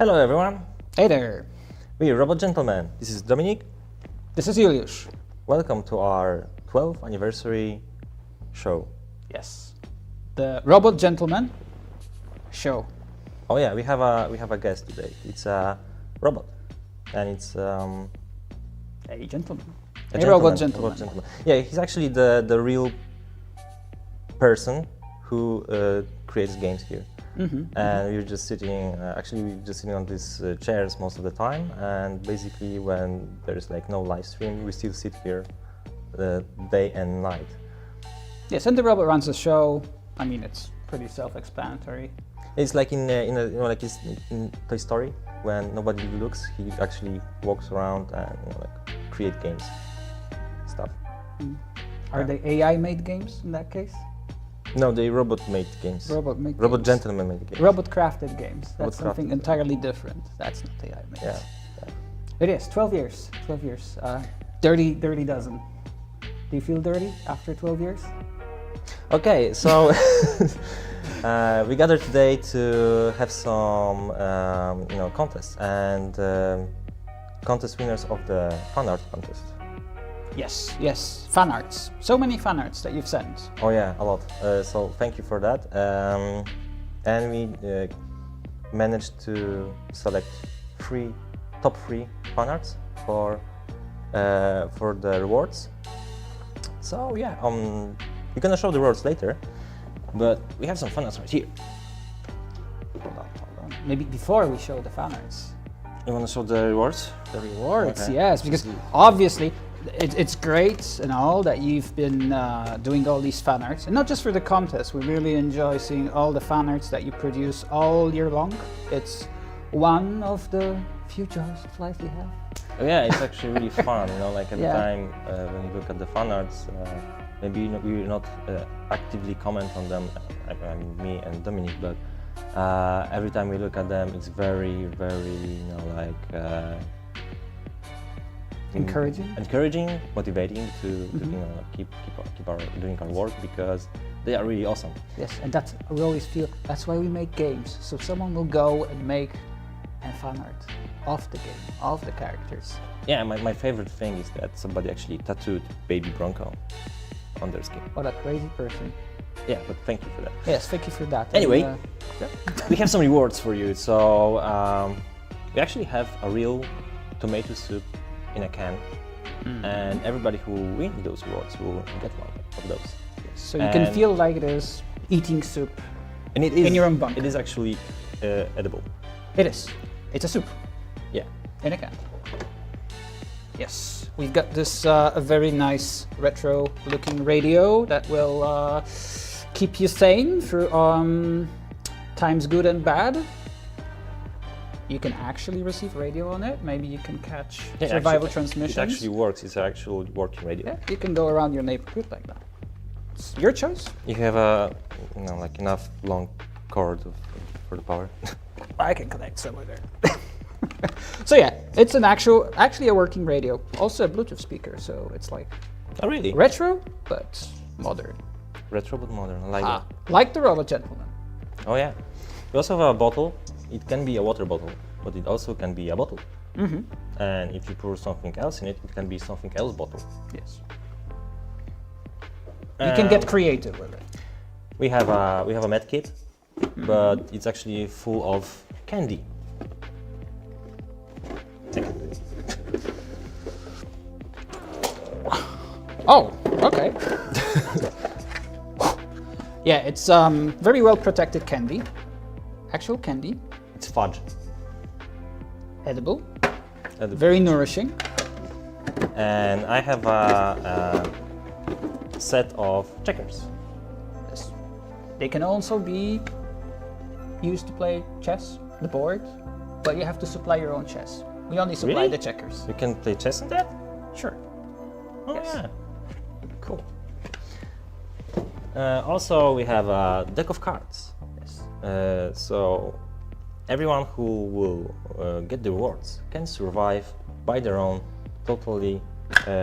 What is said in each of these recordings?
Hello everyone, Hey there, we're Robot Gentlemen. This is Dominic. this is Julius. Welcome to our 12th anniversary show. Yes, the Robot Gentleman show. Oh yeah, we have a guest today. It's a robot, and it's A gentleman. a Robot gentleman. Yeah, he's actually the real person who creates games here. And we're just sitting. Actually, we're just sitting on these chairs most of the time. And basically, when there's like no live stream, we still sit here day and night. Yes, and the robot runs the show. I mean, it's pretty self-explanatory. It's like in like it's in Toy Story, when nobody looks, he actually walks around and like create games, stuff. Are they AI-made games in that case? No, they robot-made games. Robot Gentlemen made games. Robot-crafted games. That's something Robot-crafted. entirely different. That's not AI-made. Yeah. It is 12 years. 12 years. Dirty dozen. Do you feel dirty after 12 years? Okay, so we gathered today to have some contests and contest winners of the fan art contest. Yes, fan arts. So many fan arts that you've sent. Oh yeah, a lot. So thank you for that. And we managed to select top three fan arts for the rewards. So yeah, we're gonna show the rewards later, but we have some fan arts right here. Hold on. Maybe before we show the fan arts. You wanna show the rewards? The rewards, Okay. yes, because obviously it's great and all that you've been doing all these fan arts, and not just for the contest. We really enjoy seeing all the fan arts that you produce all year long. It's one of the few joys of life we have. Oh, yeah, it's actually really fun. Like every Yeah. time when you look at the fan arts, maybe you not actively comment on them. I mean, me and Dominic, but every time we look at them, it's very, very, encouraging, motivating to keep doing our work, because they are really awesome. Yes, and that's we always feel that's why we make games. So someone will go and make a fan art of the game, of the characters. Yeah, my favorite thing is that somebody actually tattooed Baby Bronco on their skin. What a crazy person. Yeah, but thank you for that. Yes, thank you for that. Anyway, And, we have some rewards for you. So we actually have a real tomato soup in a can, and everybody who wins those rewards will get one of those. so you can feel like it is eating soup. And it is in your own bunker. It is actually edible. It is. It's a soup Yeah. in a can. Yes, we've got this a very nice retro-looking radio that will keep you sane through times good and bad. You can actually receive radio on it. Maybe you can catch survival transmissions. It actually works. It's an actual working radio. Yeah, you can go around your neighborhood like that. It's your choice. You have a like enough long cord for the power. I can connect somewhere there. So yeah, it's actually a working radio. Also a Bluetooth speaker, so it's like Oh really? retro but modern. Retro but modern. I like that. Like the Robot Gentleman. Oh yeah. We also have a bottle. It can be a water bottle, but it also can be a bottle. And if you pour something else in it, it can be something else bottle. Yes. You can get creative with it. We have a med kit, but it's actually full of candy. Oh, okay. Yeah, it's very well protected candy. Actual candy. It's fudge. Edible. Edible. Very nourishing. And I have a set of checkers. Yes. They can also be used to play chess, the board, but you have to supply your own chess. We only supply Really? the checkers. You can play chess in that? Sure. Oh Yes. yeah. Cool. Also, we have a deck of cards. Yes. So everyone who will get the rewards can survive by their own, totally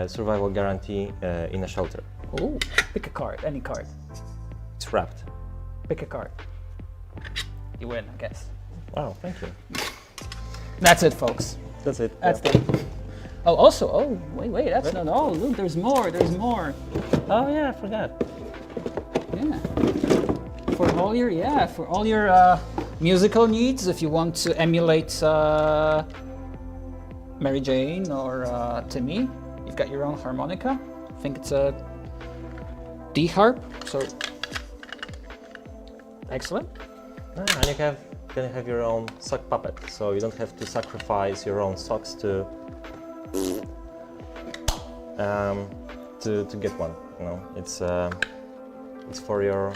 survival guarantee in a shelter. Oh, pick a card, any card. It's wrapped. Pick a card. You win, I guess. Wow, thank you. That's it, folks. That's it. That's yeah. it. Oh, also, oh, wait, that's not all. Look, there's more. Oh yeah, I forgot. Yeah. For all your musical needs, if you want to emulate Mary Jane or Timmy, you've got your own harmonica. I think it's a D harp. So excellent. And you can have your own sock puppet, so you don't have to sacrifice your own socks to get one. You know, it's for your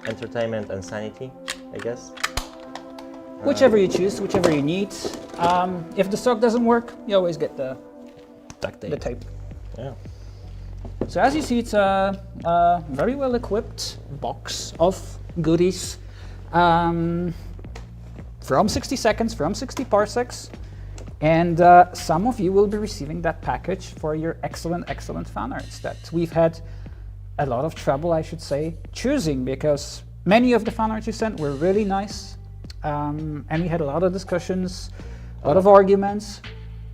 entertainment and sanity, I guess. Whichever you choose, whichever you need. If the sock doesn't work, you always get the tape. Yeah. So as you see, it's a very well equipped box of goodies from 60 seconds, from 60 parsecs. And some of you will be receiving that package for your excellent fan arts that we've had a lot of trouble, I should say, choosing, because many of the fan arts you sent were really nice. And we had a lot of discussions, a lot of arguments.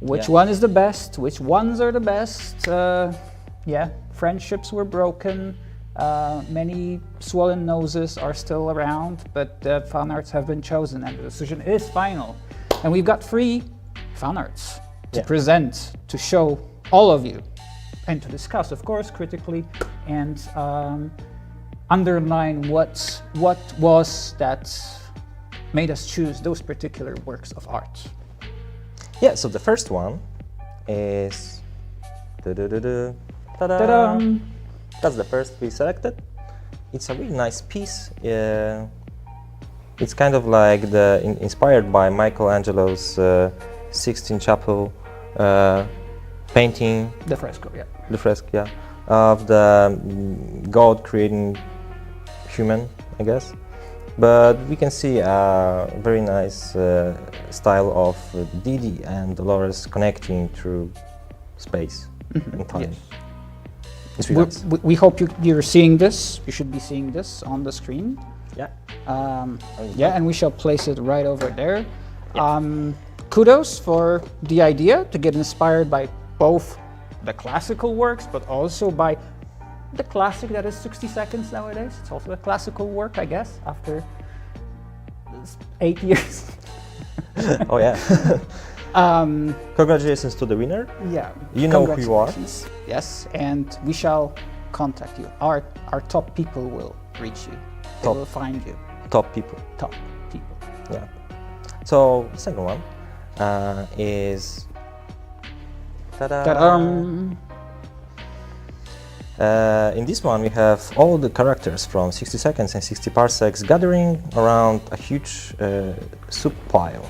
Which one is the best? Which ones are the best? Yeah, friendships were broken. Many swollen noses are still around, but the fan arts have been chosen and the decision is final. And we've got 3 fan arts to present, to show all of you, and to discuss, of course, critically, and underline what was that made us choose those particular works of art. Yeah, so the first one is ta-da. That's the first we selected. It's a really nice piece. It's kind of like inspired by Michelangelo's Sixtine Chapel painting. The fresco, yeah. The fresco, yeah, of the God creating human, I guess. But we can see a very nice style of Didi and Dolores connecting through space and time. Yes. It's really nice. We hope you're seeing this. You should be seeing this on the screen. Yeah. Yeah, and we shall place it right over there. Yeah. Kudos for the idea to get inspired by both the classical works, but also by the classic that is 60 seconds nowadays. It's also a classical work, I guess, after 8 years. Oh yeah. Congratulations to the winner. Yeah. You know who you are. Yes, and we shall contact you. Our top people will reach you. They will find you. Top people. Top people. Yeah. So the second one is Ta-da. In this one we have all the characters from 60 seconds and 60 parsecs gathering around a huge soup pile.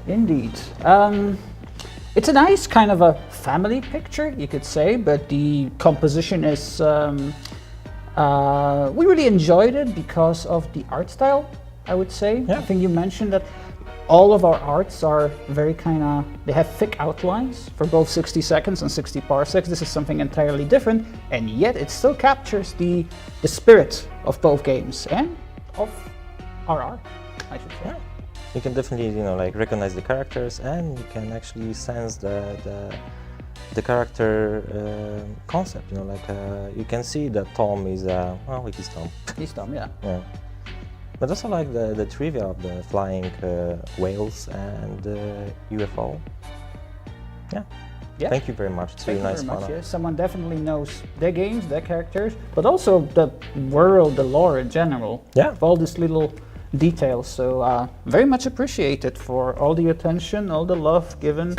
Indeed. It's a nice kind of a family picture, you could say, but the composition is... we really enjoyed it because of the art style, I would say. Yeah. I think you mentioned that all of our arts are very they have thick outlines for both 60 seconds and 60 parsecs. This is something entirely different, and yet it still captures the spirit of both games and of our art, I should say. Yeah. You can definitely, like recognize the characters, and you can actually sense the character concept. You can see that Tom is he's Tom. He's Tom, yeah. Yeah. But also like the trivia of the flying whales and UFO. Yeah. Yeah. Thank you very much. It's really nice fun. Yeah. Someone definitely knows their games, their characters, but also the world, the lore in general. Yeah. Of all these little details. So very much appreciated for all the attention, all the love given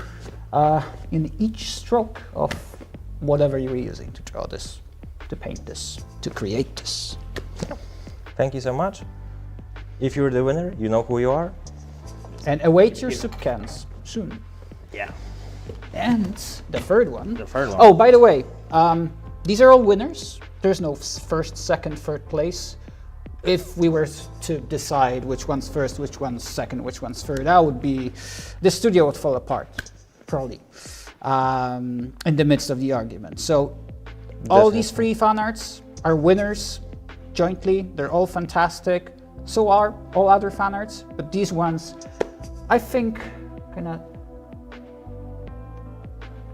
in each stroke of whatever you were using to draw this, to paint this, to create this. Yeah. Thank you so much. If you're the winner, you know who you are. And await your soup cans soon. Yeah. And the third one. The third one. Oh, by the way, these are all winners. There's no first, second, third place. If we were to decide which one's first, which one's second, which one's third, the studio would fall apart, probably, in the midst of the argument. So all these 3 fan arts are winners jointly. They're all fantastic. So are all other fan arts, but these ones I think, kind of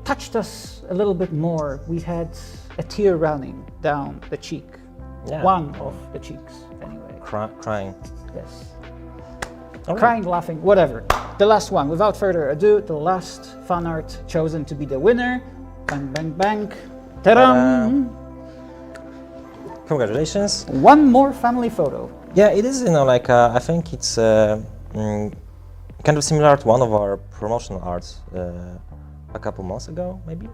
touched us a little bit more. We had a tear running down the cheek. Yeah. One of the cheeks, anyway. Crying. Yes. All right. Crying, laughing, whatever. The last one. Without further ado, the last fan art chosen to be the winner. Bang, bang, bang. Ta-da! Congratulations. One more family photo. Yeah, it is, like, I think it's kind of similar to one of our promotional arts a couple months ago, maybe.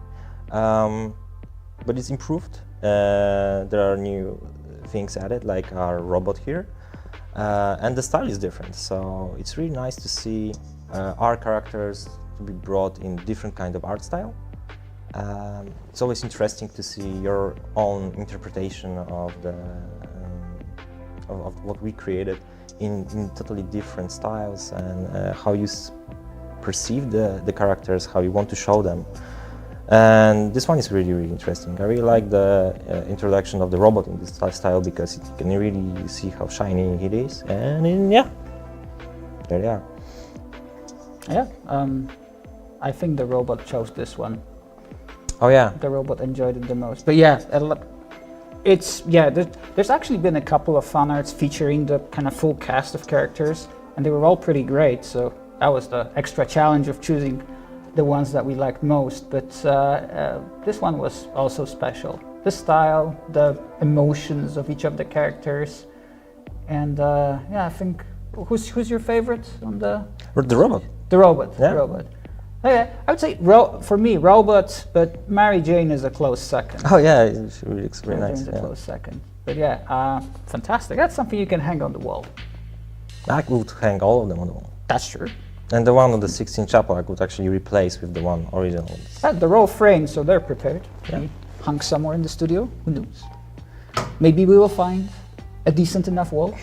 But it's improved. There are new things added, like our robot here. And the style is different, so it's really nice to see our characters to be brought in different kind of art style. It's always interesting to see your own interpretation of what we created in totally different styles, and how you perceive the characters, how you want to show them. And this one is really, really interesting. I really like the introduction of the robot in this style, because you can really see how shiny it is. And yeah, there they are. Yeah, I think the robot chose this one. Oh yeah. The robot enjoyed it the most. But yeah, there's actually been a couple of fan arts featuring the kind of full cast of characters, and they were all pretty great. So that was the extra challenge of choosing the ones that we liked most. But this one was also special. The style, the emotions of each of the characters, and yeah, I think who's your favorite on the robot? The robot. Yeah. The robot. Okay, I would say for me, robot, but Mary Jane is a close second. Oh yeah, she really looks very Mary nice. Jane's a close second. But yeah, fantastic. That's something you can hang on the wall. I could hang all of them on the wall. That's true. And the one on the 16 chapel I could actually replace with the one original. They're all framed, so they're prepared. Yeah. Maybe hung somewhere in the studio. Who knows? Maybe we will find a decent enough wall.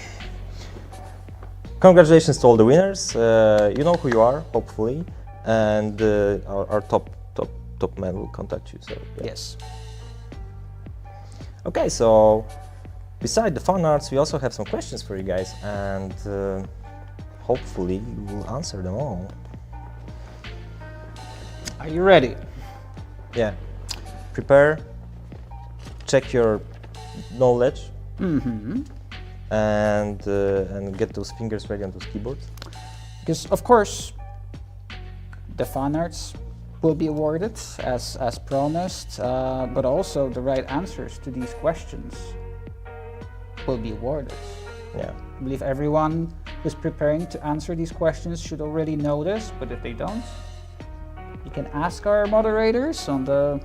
Congratulations to all the winners. You know who you are, hopefully, and our top man will contact you. So yeah. Yes. Okay, so beside the fun arts, we also have some questions for you guys, and hopefully you will answer them all. Are you ready? Yeah. Prepare. Check your knowledge. Mm-hmm. And get those fingers ready on those keyboards. Because of course, the fan arts will be awarded as promised, but also the right answers to these questions will be awarded. Yeah. I believe everyone who's preparing to answer these questions should already know this, but if they don't, you can ask our moderators on the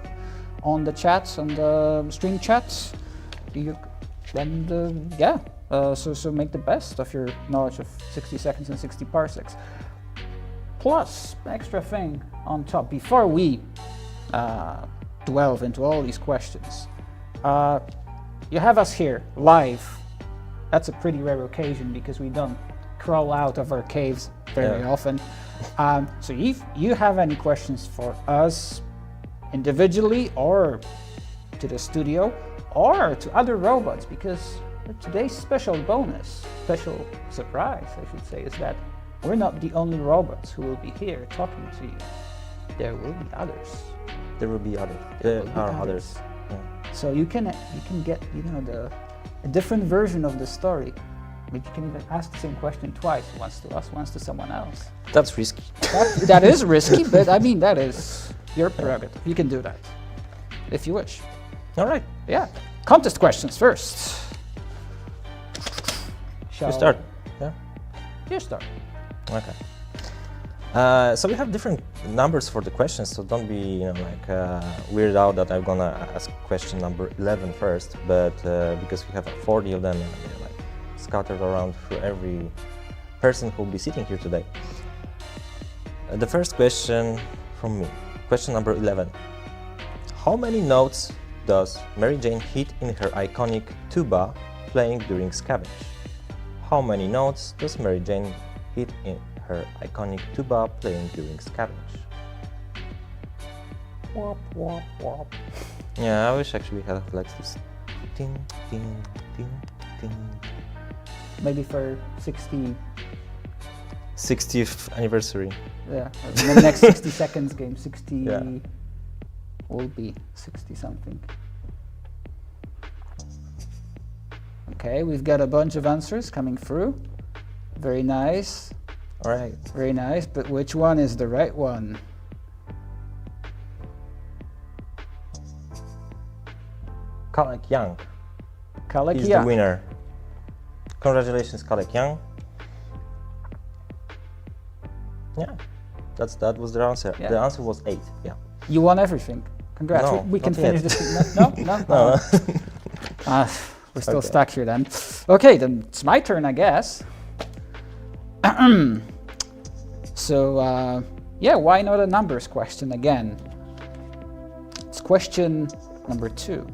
chats, on the stream chats. So make the best of your knowledge of 60 seconds and 60 parsecs. Plus, extra thing on top, before we delve into all these questions, you have us here live. That's a pretty rare occasion because we don't crawl out of our caves very often. So if you have any questions for us individually, or to the studio, or to other robots, because today's special bonus, special surprise, I should say, is that we're not the only robots who will be here talking to you. There will be others. There will be others. There are others. Yeah. So you can get a different version of the story. Maybe you can even ask the same question twice, once to us, once to someone else. That's risky. That is risky, but I mean, that is your prerogative. You can do that if you wish. All right. Yeah. Contest questions first. You start. Yeah. You start. Okay. So we have different numbers for the questions, so don't be weirded out that I'm gonna ask question number 11 first, but because we have 40 of them, they're like scattered around through every person who will be sitting here today. The first question from me, question number 11. How many notes does Mary Jane hit in her iconic tuba playing during Scavenge? How many notes does Mary Jane hit in her iconic tuba playing during Scavenge? Wop, wop, wop. Yeah, I wish actually we had like this ding, ding, ding, ding. Maybe for 60 60th anniversary. Yeah, the next 60 seconds game, 60 Yeah. will be 60 something. Okay, we've got a bunch of answers coming through. Very nice, All right. very nice, but which one is the right one? Kalek Young. Kalek He's Young. the winner. Congratulations, Kalek Young. Yeah, that was the answer. Yeah. The answer was 8. Yeah. You won everything. Congrats. No, we can not finish yet. this. No? No? No. We're still Okay. stuck here then. Okay, then it's my turn, I guess. So, yeah, why not a numbers question again? It's question number 2.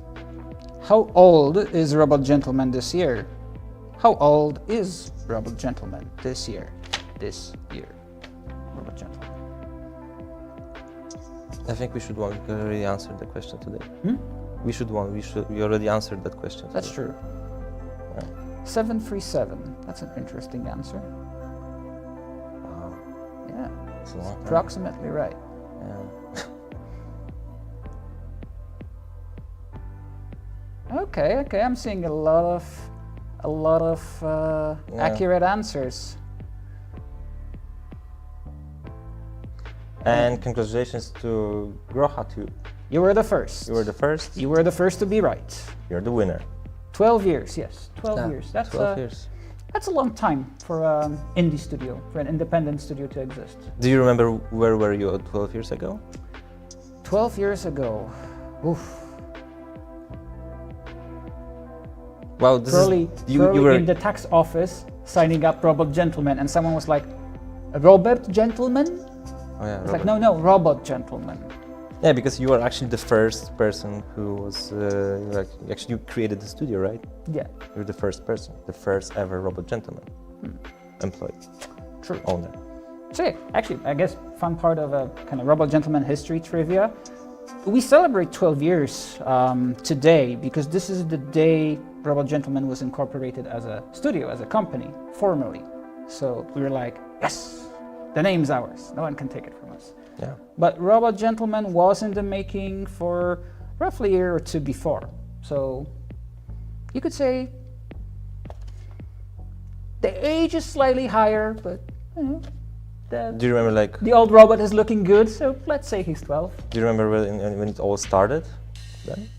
How old is Robot Gentleman this year? How old is Robot Gentleman this year? This year. Robot Gentleman. I think we should one. We already answered the question today. Hmm? We already answered that question. That's today. true. Yeah. 737. That's an interesting answer. Wow, Yeah, that's a long time. approximately right. Yeah. Okay, I'm seeing a lot of Yeah. accurate answers. And congratulations to Groha too. You were the first. You were the first. You were the first to be right. You're the winner. 12 years, yes, 12 Yeah, years. That's 12 years. That's a long time for an indie studio, for an independent studio to exist. Do you remember where were you 12 years ago? 12 years ago, oof. Well, this Probably, is you probably were in the tax office signing up Robot Gentleman, and someone was like, "A Robot Gentleman?" Oh yeah. It's like, Robert. no, Robot Gentleman. Yeah, because you were actually the first person who was like actually you created the studio, right? Yeah, You're the first person, the first ever Robot Gentleman employee, true. owner. So yeah, actually, I guess fun part of a kind of Robot Gentleman history trivia. We celebrate 12 years today because this is the day Robot Gentleman was incorporated as a studio, as a company, formally. So we were like, yes, the name's ours. No one can take it from us. Yeah. But Robot Gentleman was in the making for roughly a year or two before. So you could say the age is slightly higher, but you know, Do you remember like? the old robot is looking good, so let's say he's 12. Do you remember when it all started? Then?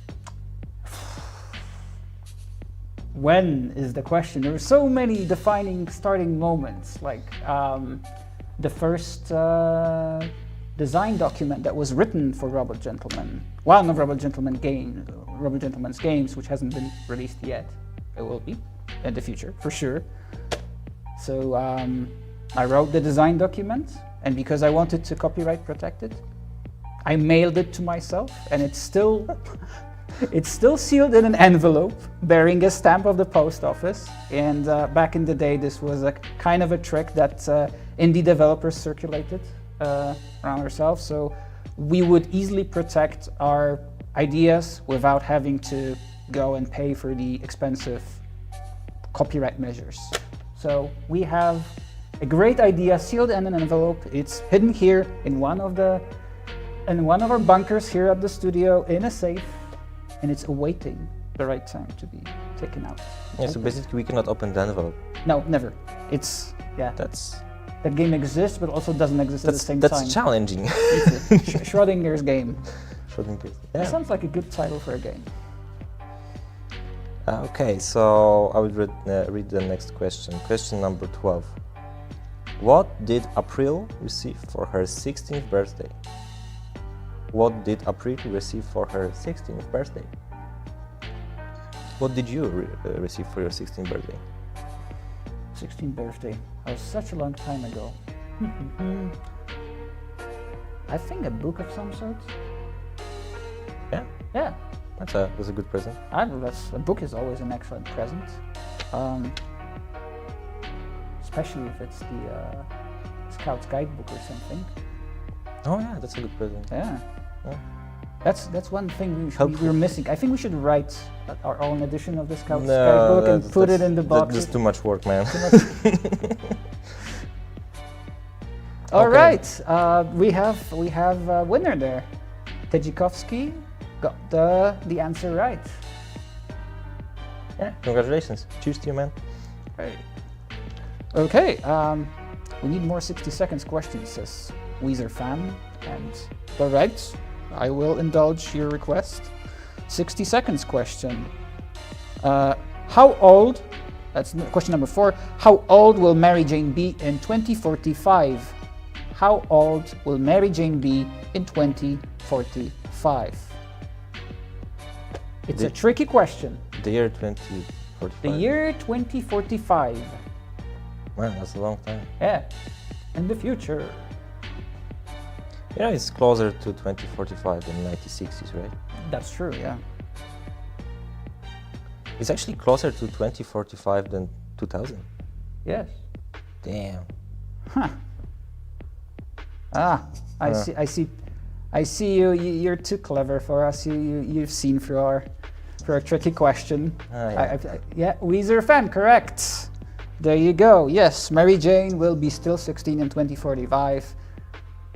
When is the question? There were so many defining starting moments, like the first design document that was written for Robot Gentleman, one of Robot Gentleman's games, which hasn't been released yet. It will be in the future, for sure. So I wrote the design document, and because I wanted to copyright protect it, I mailed it to myself, and it's still sealed in an envelope bearing a stamp of the post office. And back in the day, this was a kind of a trick that indie developers circulated around ourselves, so we would easily protect our ideas without having to go and pay for the expensive copyright measures. So we have a great idea sealed in an envelope. It's hidden here in one of our bunkers here at the studio in a safe, and it's awaiting the right time to be taken out. Yeah. So basically, we cannot open the envelope. No, never. It's That's that game exists, but also doesn't exist at the same time. that's challenging. Schrodinger's game. Schrödinger's. That Yeah. sounds like a good title for a game. Okay, so I would read the next question. Question number 12. What did April receive for her 16th birthday? What did April receive for her 16th birthday? What did you receive for your 16th birthday? 16th birthday. That was such a long time ago. I think a book of some sort. Yeah, Yeah, that's a good present. a book is always an excellent present. Especially if it's the Scout's Guidebook or something. Oh yeah, that's a good present. Yeah. Yeah. That's one thing Helpful. we're missing. I think we should write our own edition of the Scout's No, Guidebook and that's- put it in the box. That's too much work, man. All Okay. right, we have a winner there. Tejikovsky got the answer right. Yeah, congratulations. Cheers to you, man. Right. Okay, we need more 60 seconds questions, says Weezer fan. And all right, I will indulge your request. 60 seconds question. How old, that's question number 4, how old will Mary Jane be in 2045? How old will Mary Jane be in 2045? It's a tricky question. The year 2045. The year 2045. Man, that's a long time. Yeah, in the future. You know, it's closer to 2045 than 1960s, right? That's true, yeah. It's actually closer to 2045 than 2000. Yes. Damn. Huh. Ah, I see you. You're too clever for us. You've seen through our tricky question. Yeah. Yeah, Weezer fan, correct. There you go. Yes, Mary Jane will be still 16 in 2045.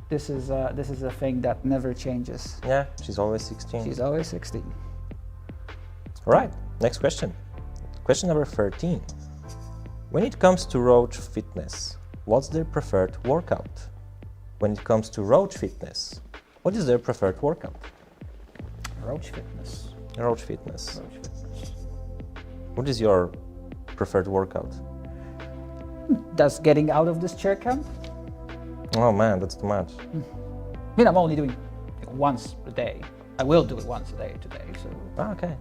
This is a thing that never changes. Yeah, she's always 16. She's always 16. All right, next question. Question number 13. When it comes to Roach Fitness, what's their preferred workout? When it comes to Roach Fitness, what is their preferred workout? Roach Fitness. Roach Fitness. Roach Fitness. What is your preferred workout? Does getting out of this chair count? Oh man, that's too much. I mean, I'm only doing it once a day. I will do it once a day today. So. Ah, okay.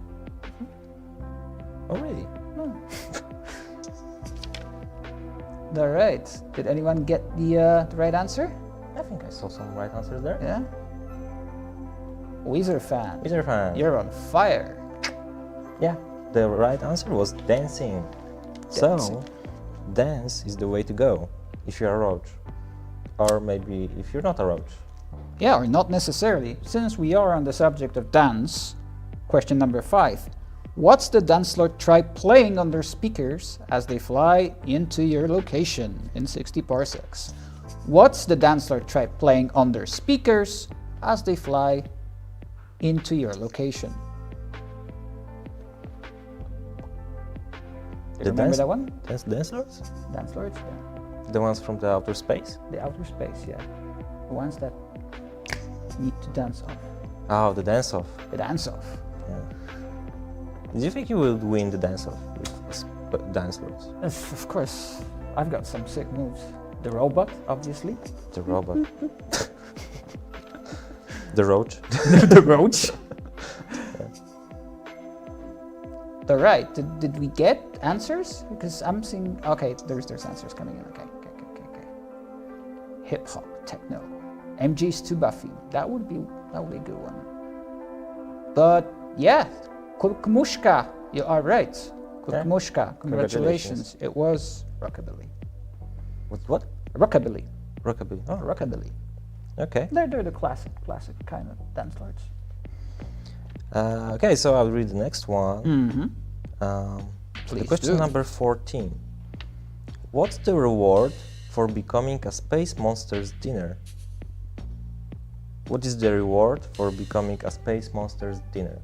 Oh, really? All right. Did anyone get the right answer? I think I saw some right answers there. Yeah. Weezer fan. Weezer fan. You're on fire. Yeah, the right answer was dancing. So, dance is the way to go if you're a roach. Or maybe if you're not a roach. Yeah, or not necessarily. Since we are on the subject of dance, question number 5. What's the dance lord tribe playing on their speakers as they fly into your location in 60 parsecs? What's the dance lord tribe playing on their speakers as they fly into your location? Do you remember that one? Dance lords? Dance lords, yeah. The ones from the outer space? The outer space, yeah. The ones that need to dance off. Oh, the dance off. The dance off. Yeah. Do you think you will win the dance off with dance lords? Of course, I've got some sick moves. The robot, obviously. The robot. The roach. The roach. All right. Did we get answers? Because I'm seeing. Okay, there's answers coming in. Okay. Hip hop, techno, MG's to Buffy. That would be a good one. But yeah, Kukmushka, you are right. Kukmushka, congratulations. It was rockabilly. What? Rockabilly. Rockabilly. Oh, Rockabilly. okay. They're the classic kind of dance lords. Okay, so I'll read the next one. Mm-hmm. Please Question do. number 14. What's the reward for becoming a Space Monsters dinner? What is the reward for becoming a Space Monsters dinner?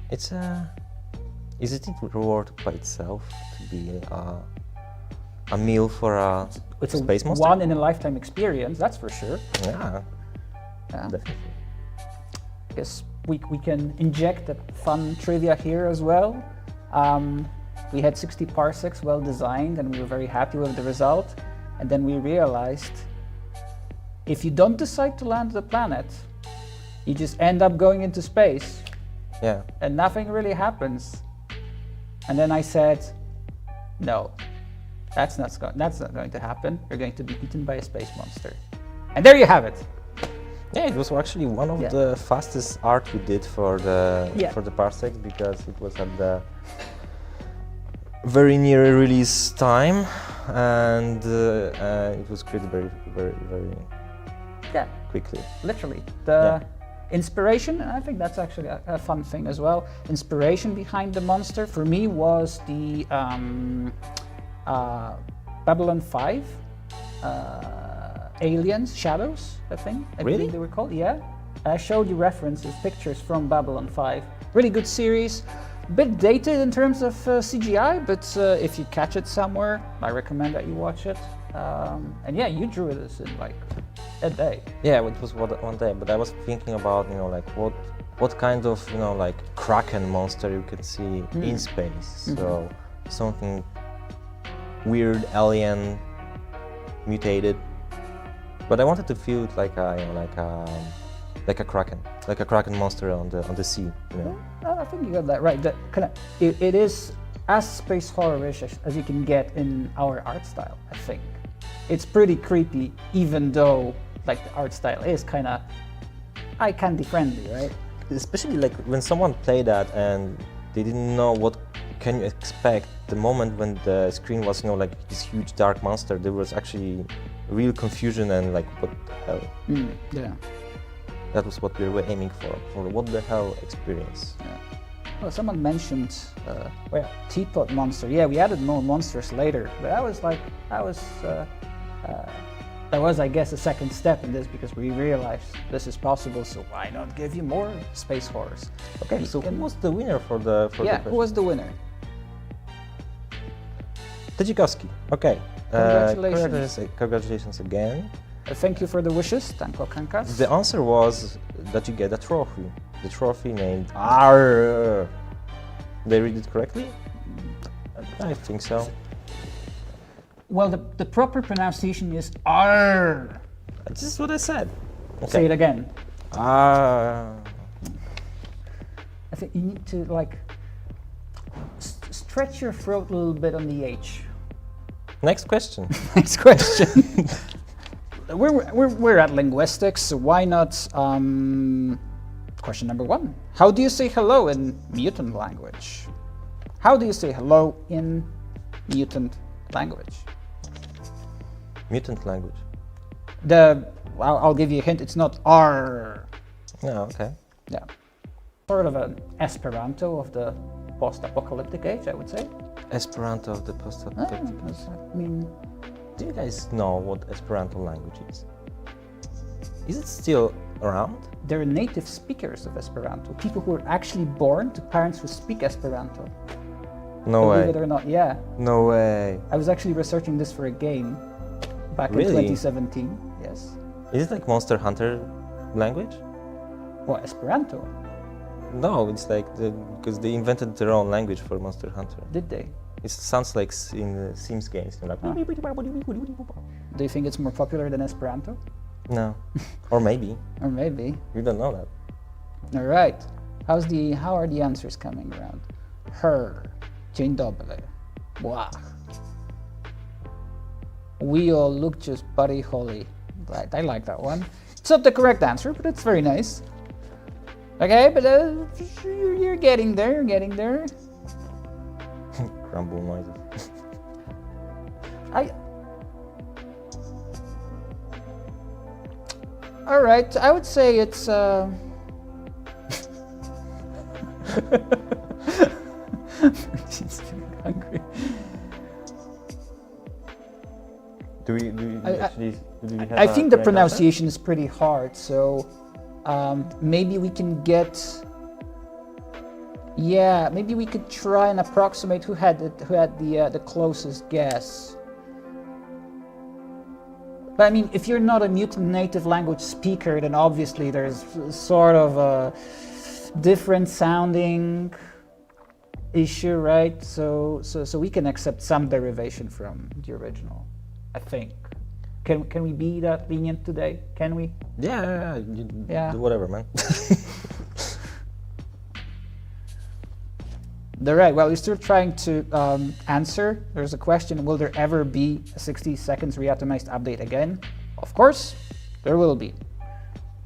It's a... Is it reward by itself to be a meal for a It's space a monster? one in a lifetime experience, that's for sure. Yeah, Yeah. definitely. Guess we can inject a fun trivia here as well. We had 60 parsecs well designed and we were very happy with the result. And then we realized if you don't decide to land the planet, you just end up going into space Yeah. and nothing really happens. And then I said, no, that's not going to happen. You're going to be eaten by a space monster. And there you have it. Yeah, it was actually one of the fastest art we did for the parsecs because it was at the very near release time, and it was created very Yeah, quickly. literally. Inspiration, and I think that's actually a fun thing as well. Inspiration behind the monster for me was the Babylon 5 aliens, shadows, I think. I Really? believe they were called. Yeah, I showed you references, pictures from Babylon 5. Really good series. Bit dated in terms of CGI, but if you catch it somewhere, I recommend that you watch it. And yeah, you drew this in like a day. Yeah, it was one day, but I was thinking about, like what kind of, like Kraken monster you could see in space. So something weird, alien, mutated. But I wanted to feel it like a, like a Kraken monster on the sea. I think you got that right. That it is as space horror-ish as you can get in our art style. I think it's pretty creepy, even though like the art style is kind of eye candy friendly, right? Especially like when someone played that and they didn't know what can you expect. The moment when the screen was, like this huge dark monster, there was actually real confusion and like what the hell. Yeah. That was what we were aiming for what the hell experience. Yeah. Well, someone mentioned, teapot monster. Yeah, we added more monsters later, but that was, I guess, a second step in this because we realized this is possible. So why not give you more space horrors? Okay, so who was the winner for the? Who was the winner? Tadzikowski. Okay. Congratulations. Congratulations again. Thank you for the wishes, Tanko Kankas. The answer was that you get a trophy. The trophy named Arr. They read it correctly? I think so. Well, the proper pronunciation is R. This is what I said. Okay. Say it again. Ah. I think you need to like stretch your throat a little bit on the H. Next question. Next question. We're at linguistics, so why not? Question number 1. How do you say hello in mutant language? How do you say hello in mutant language? Mutant language. I'll give you a hint. It's not R. Oh, okay. Yeah. Sort of an Esperanto of the post-apocalyptic age, I would say. Esperanto of the post-apocalyptic age. I mean, do you guys know what Esperanto language is? Is it still around? There are native speakers of Esperanto, people who are actually born to parents who speak Esperanto. No way. Believe it or not, yeah. No way. I was actually researching this for a game back in 2017. Yes. Is it like Monster Hunter language? What, Esperanto? No, it's like because they invented their own language for Monster Hunter. Did they? It sounds like in Sims games. Like, Do you think it's more popular than Esperanto? no, or maybe. Or maybe. You don't know that. All right. How are the answers coming around? Her. Dzień dobry. Blah. We all look just buddy holly. Right, I like that one. It's not the correct answer, but it's very nice. Okay, but you're getting there. You're getting there. Crumble noises. All right, I would say it's. She's hungry. I think the pronunciation is pretty hard, so maybe we can get. Yeah, maybe we could try and approximate who had the closest guess. But I mean, if you're not a mutant native language speaker, then obviously there's sort of a different sounding issue, right? So we can accept some derivation from the original, I think. Can we be that lenient today? Can we? Yeah. Do whatever, man. All right, well, you're still trying to answer. There's a question, will there ever be a 60 seconds reatomized update again? Of course, there will be.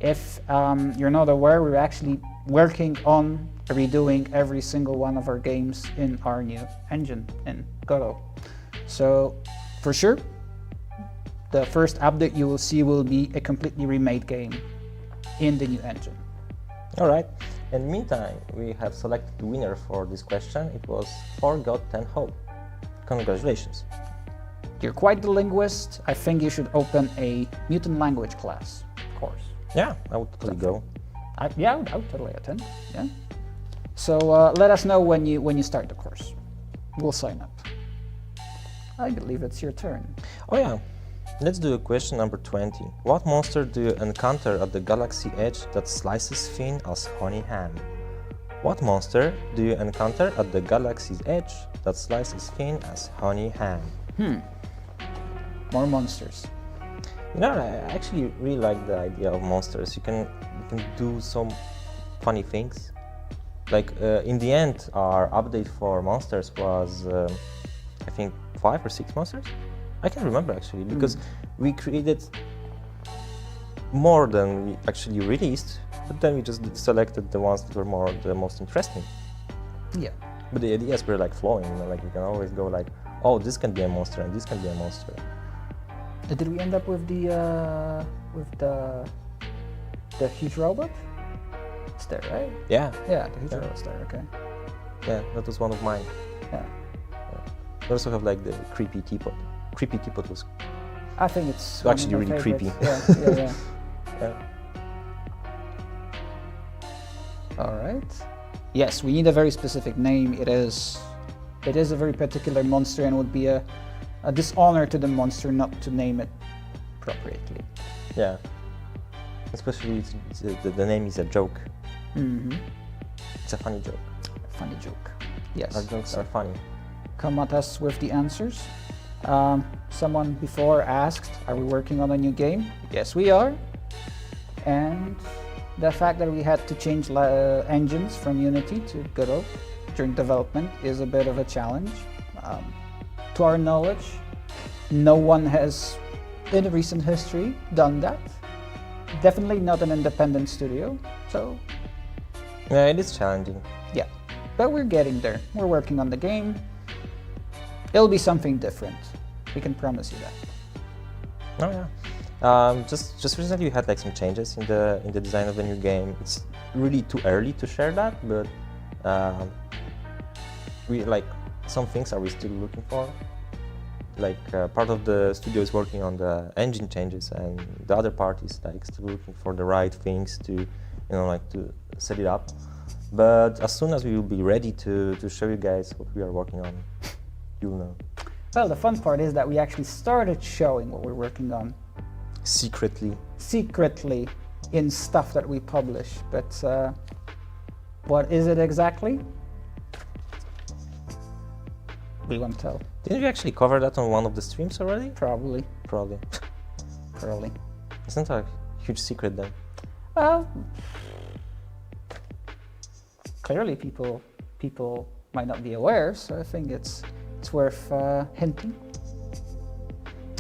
If you're not aware, we're actually working on redoing every single one of our games in our new engine, in Godot. So, for sure, the first update you will see will be a completely remade game in the new engine. All right. In the meantime, we have selected the winner for this question. It was For God 10 Hope. Congratulations. You're quite the linguist. I think you should open a mutant language class course. Yeah, I would totally go. I would totally attend. Yeah. So let us know when you start the course. We'll sign up. I believe it's your turn. Oh yeah. Let's do question number 20. What monster do you encounter at the galaxy edge that slices thin as honey ham? What monster do you encounter at the galaxy's edge that slices thin as honey ham? More monsters. You know, I actually really like the idea of monsters. You can do some funny things. Like in the end, our update for monsters was, I think, 5 or 6 monsters. I can't remember actually, because we created more than we actually released, but then we just selected the ones that were the most interesting. Yeah. But the ideas were like flowing, you know, like you can always go like, oh, this can be a monster and this can be a monster. Did we end up with the huge robot? It's there, right? Yeah. Yeah, the huge robot's there. Okay. Yeah, that was one of mine. Yeah. We also have like the creepy teapot. Creepy teapot was I think it's actually really creepy. Yeah. Yeah. All right. Yes, we need a very specific name. It is a very particular monster, and would be a dishonor to the monster not to name it appropriately. Yeah. Especially the name is a joke. Mm-hmm. It's a funny joke. Funny joke. Yes. Our jokes are funny. Come at us with the answers. Someone before asked, are we working on a new game? Yes, we are. And the fact that we had to change engines from Unity to Godot during development is a bit of a challenge. To our knowledge, no one has, in recent history, done that. Definitely not an independent studio, so... Yeah, it is challenging. Yeah, but we're getting there. We're working on the game. It'll be something different. We can promise you that. Oh yeah. Just recently we had like some changes in the design of the new game. It's really too early to share that, but we like some things are we still looking for. Like part of the studio is working on the engine changes, and the other part is like still looking for the right things to, you know, like to set it up. But as soon as we will be ready to show you guys what we are working on, you'll know. Well, the fun part is that we actually started showing what we're working on. Secretly In stuff that we publish, but what is it exactly? We won't tell. Didn't we actually cover that on one of the streams already? Probably. Probably. It's not a huge secret then. Well, clearly people might not be aware, so I think it's worth hinting.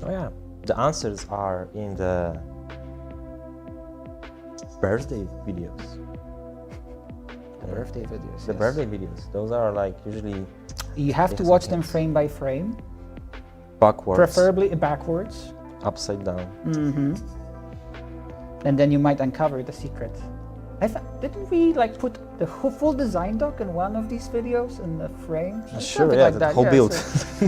Oh yeah, the answers are in the birthday videos. The birthday videos. The birthday videos. Those are like usually. You have to watch them frame by frame. Backwards. Preferably backwards. Upside down. Mm-hmm. And then you might uncover the secret. Didn't we like put the full design doc in one of these videos in the frame? Sure, yeah, like the whole build. So,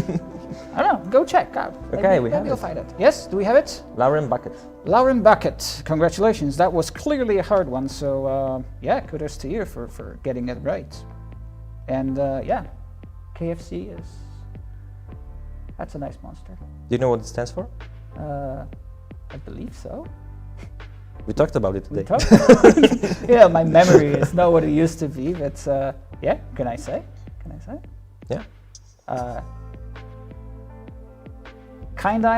I don't know, go check out. Okay, maybe you'll find it. Yes, do we have it? Lauren Bucket. Lauren Bucket, congratulations. That was clearly a hard one, so yeah, kudos to you for getting it right. And yeah, KFC that's a nice monster. Do you know what it stands for? I believe so. We talked about it today. Yeah, my memory is not what it used to be, but yeah, can I say? Yeah. Kinda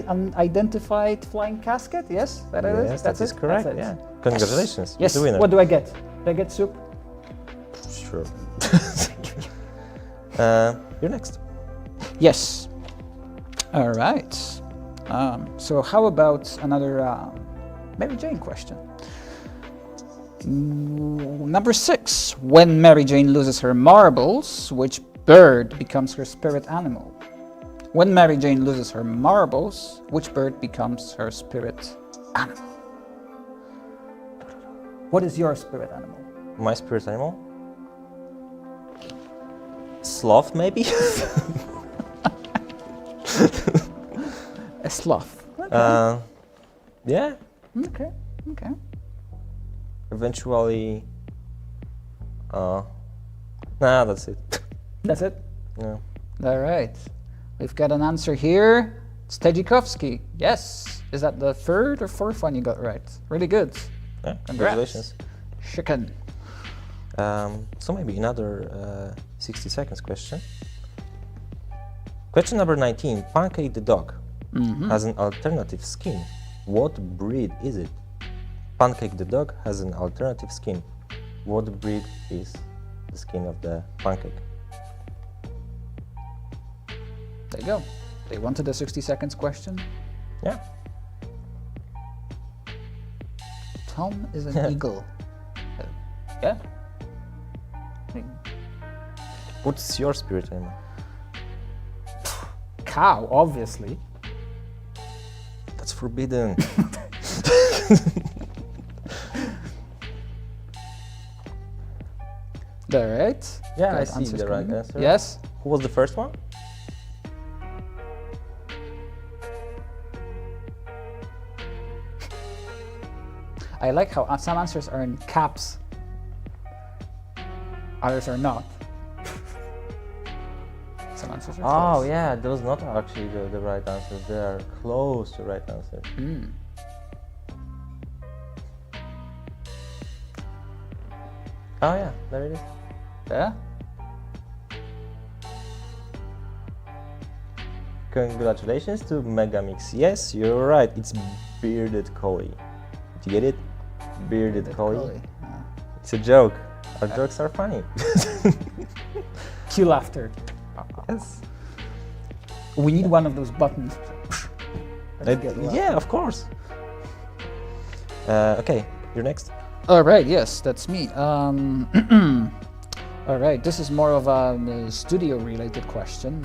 unidentified flying casket, yes? Yes, that is correct, That's it. yeah. Congratulations, Yes, you're the winner. What do I get? Do I get soup? Sure. You're next. Yes. All right. So how about another Mary Jane question? Number 6. When Mary Jane loses her marbles, which bird becomes her spirit animal? When Mary Jane loses her marbles, which bird becomes her spirit animal? What is your spirit animal? My spirit animal? Sloth, maybe? A sloth. Okay. Yeah. Okay. Okay. Eventually. Nah, that's it. That's it. Yeah. All right. We've got an answer here. Stajikovsky. Yes. Is that the third or fourth one you got right? Really good. Yeah. Congrats. Congratulations. Chicken. So maybe another 60 seconds question. Question number 19. Pancake the dog has an alternative skin. What breed is it? Pancake the dog has an alternative skin. What breed is the skin of the pancake? There you go. They wanted a 60 seconds question. Yeah. Tom is an eagle. Yeah. What's your spirit animal? Cow, obviously. That's forbidden. All right. Yeah, Got I see answers the right coming. answer. Yes. Who was the first one? I like how some answers are in caps. Others are not. Some answers are Oh close. yeah, those not actually the right answers. They are close to right answer. Oh yeah, there it is. Yeah? Congratulations to Megamix. Yes, you're right. It's bearded collie. Did you get it? Bearded collie. Collie. It's a joke. Our jokes are funny. Cue laughter. Yes. We need one of those buttons. Let's get laughter. Yeah, of course. Okay, you're next. All right, yes, that's me. All right, this is more of a studio-related question,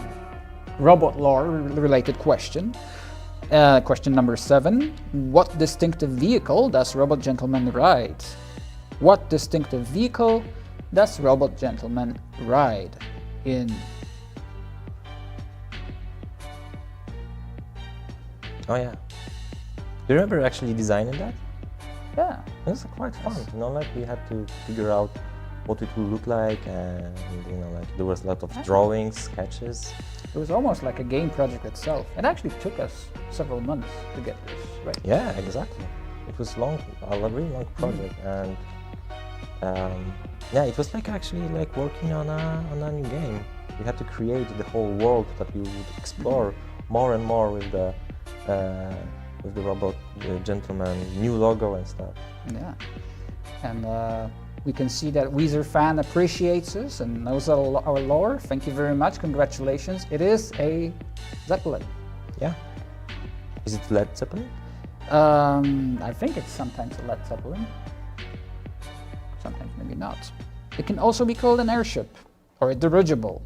robot lore-related question. Question number 7. What distinctive vehicle does Robot Gentleman ride? What distinctive vehicle does Robot Gentleman ride in? Oh yeah. Do you remember actually designing that? Yeah. It was quite fun. You know, like we had to figure out what it will look like, and you know, like there was a lot of drawings, sketches. It was almost like a game project itself. It actually took us several months to get this right. Yeah, exactly. It was a really long project, and yeah, it was like actually like working on a new game. We had to create the whole world that we would explore more and more with the Robot Gentleman new logo and stuff. Yeah, and we can see that Weezer fan appreciates us and knows our lore. Thank you very much. Congratulations. It is a Zeppelin. Yeah. Is it Led Zeppelin? I think it's sometimes a Led Zeppelin. Sometimes maybe not. It can also be called an airship or a dirigible.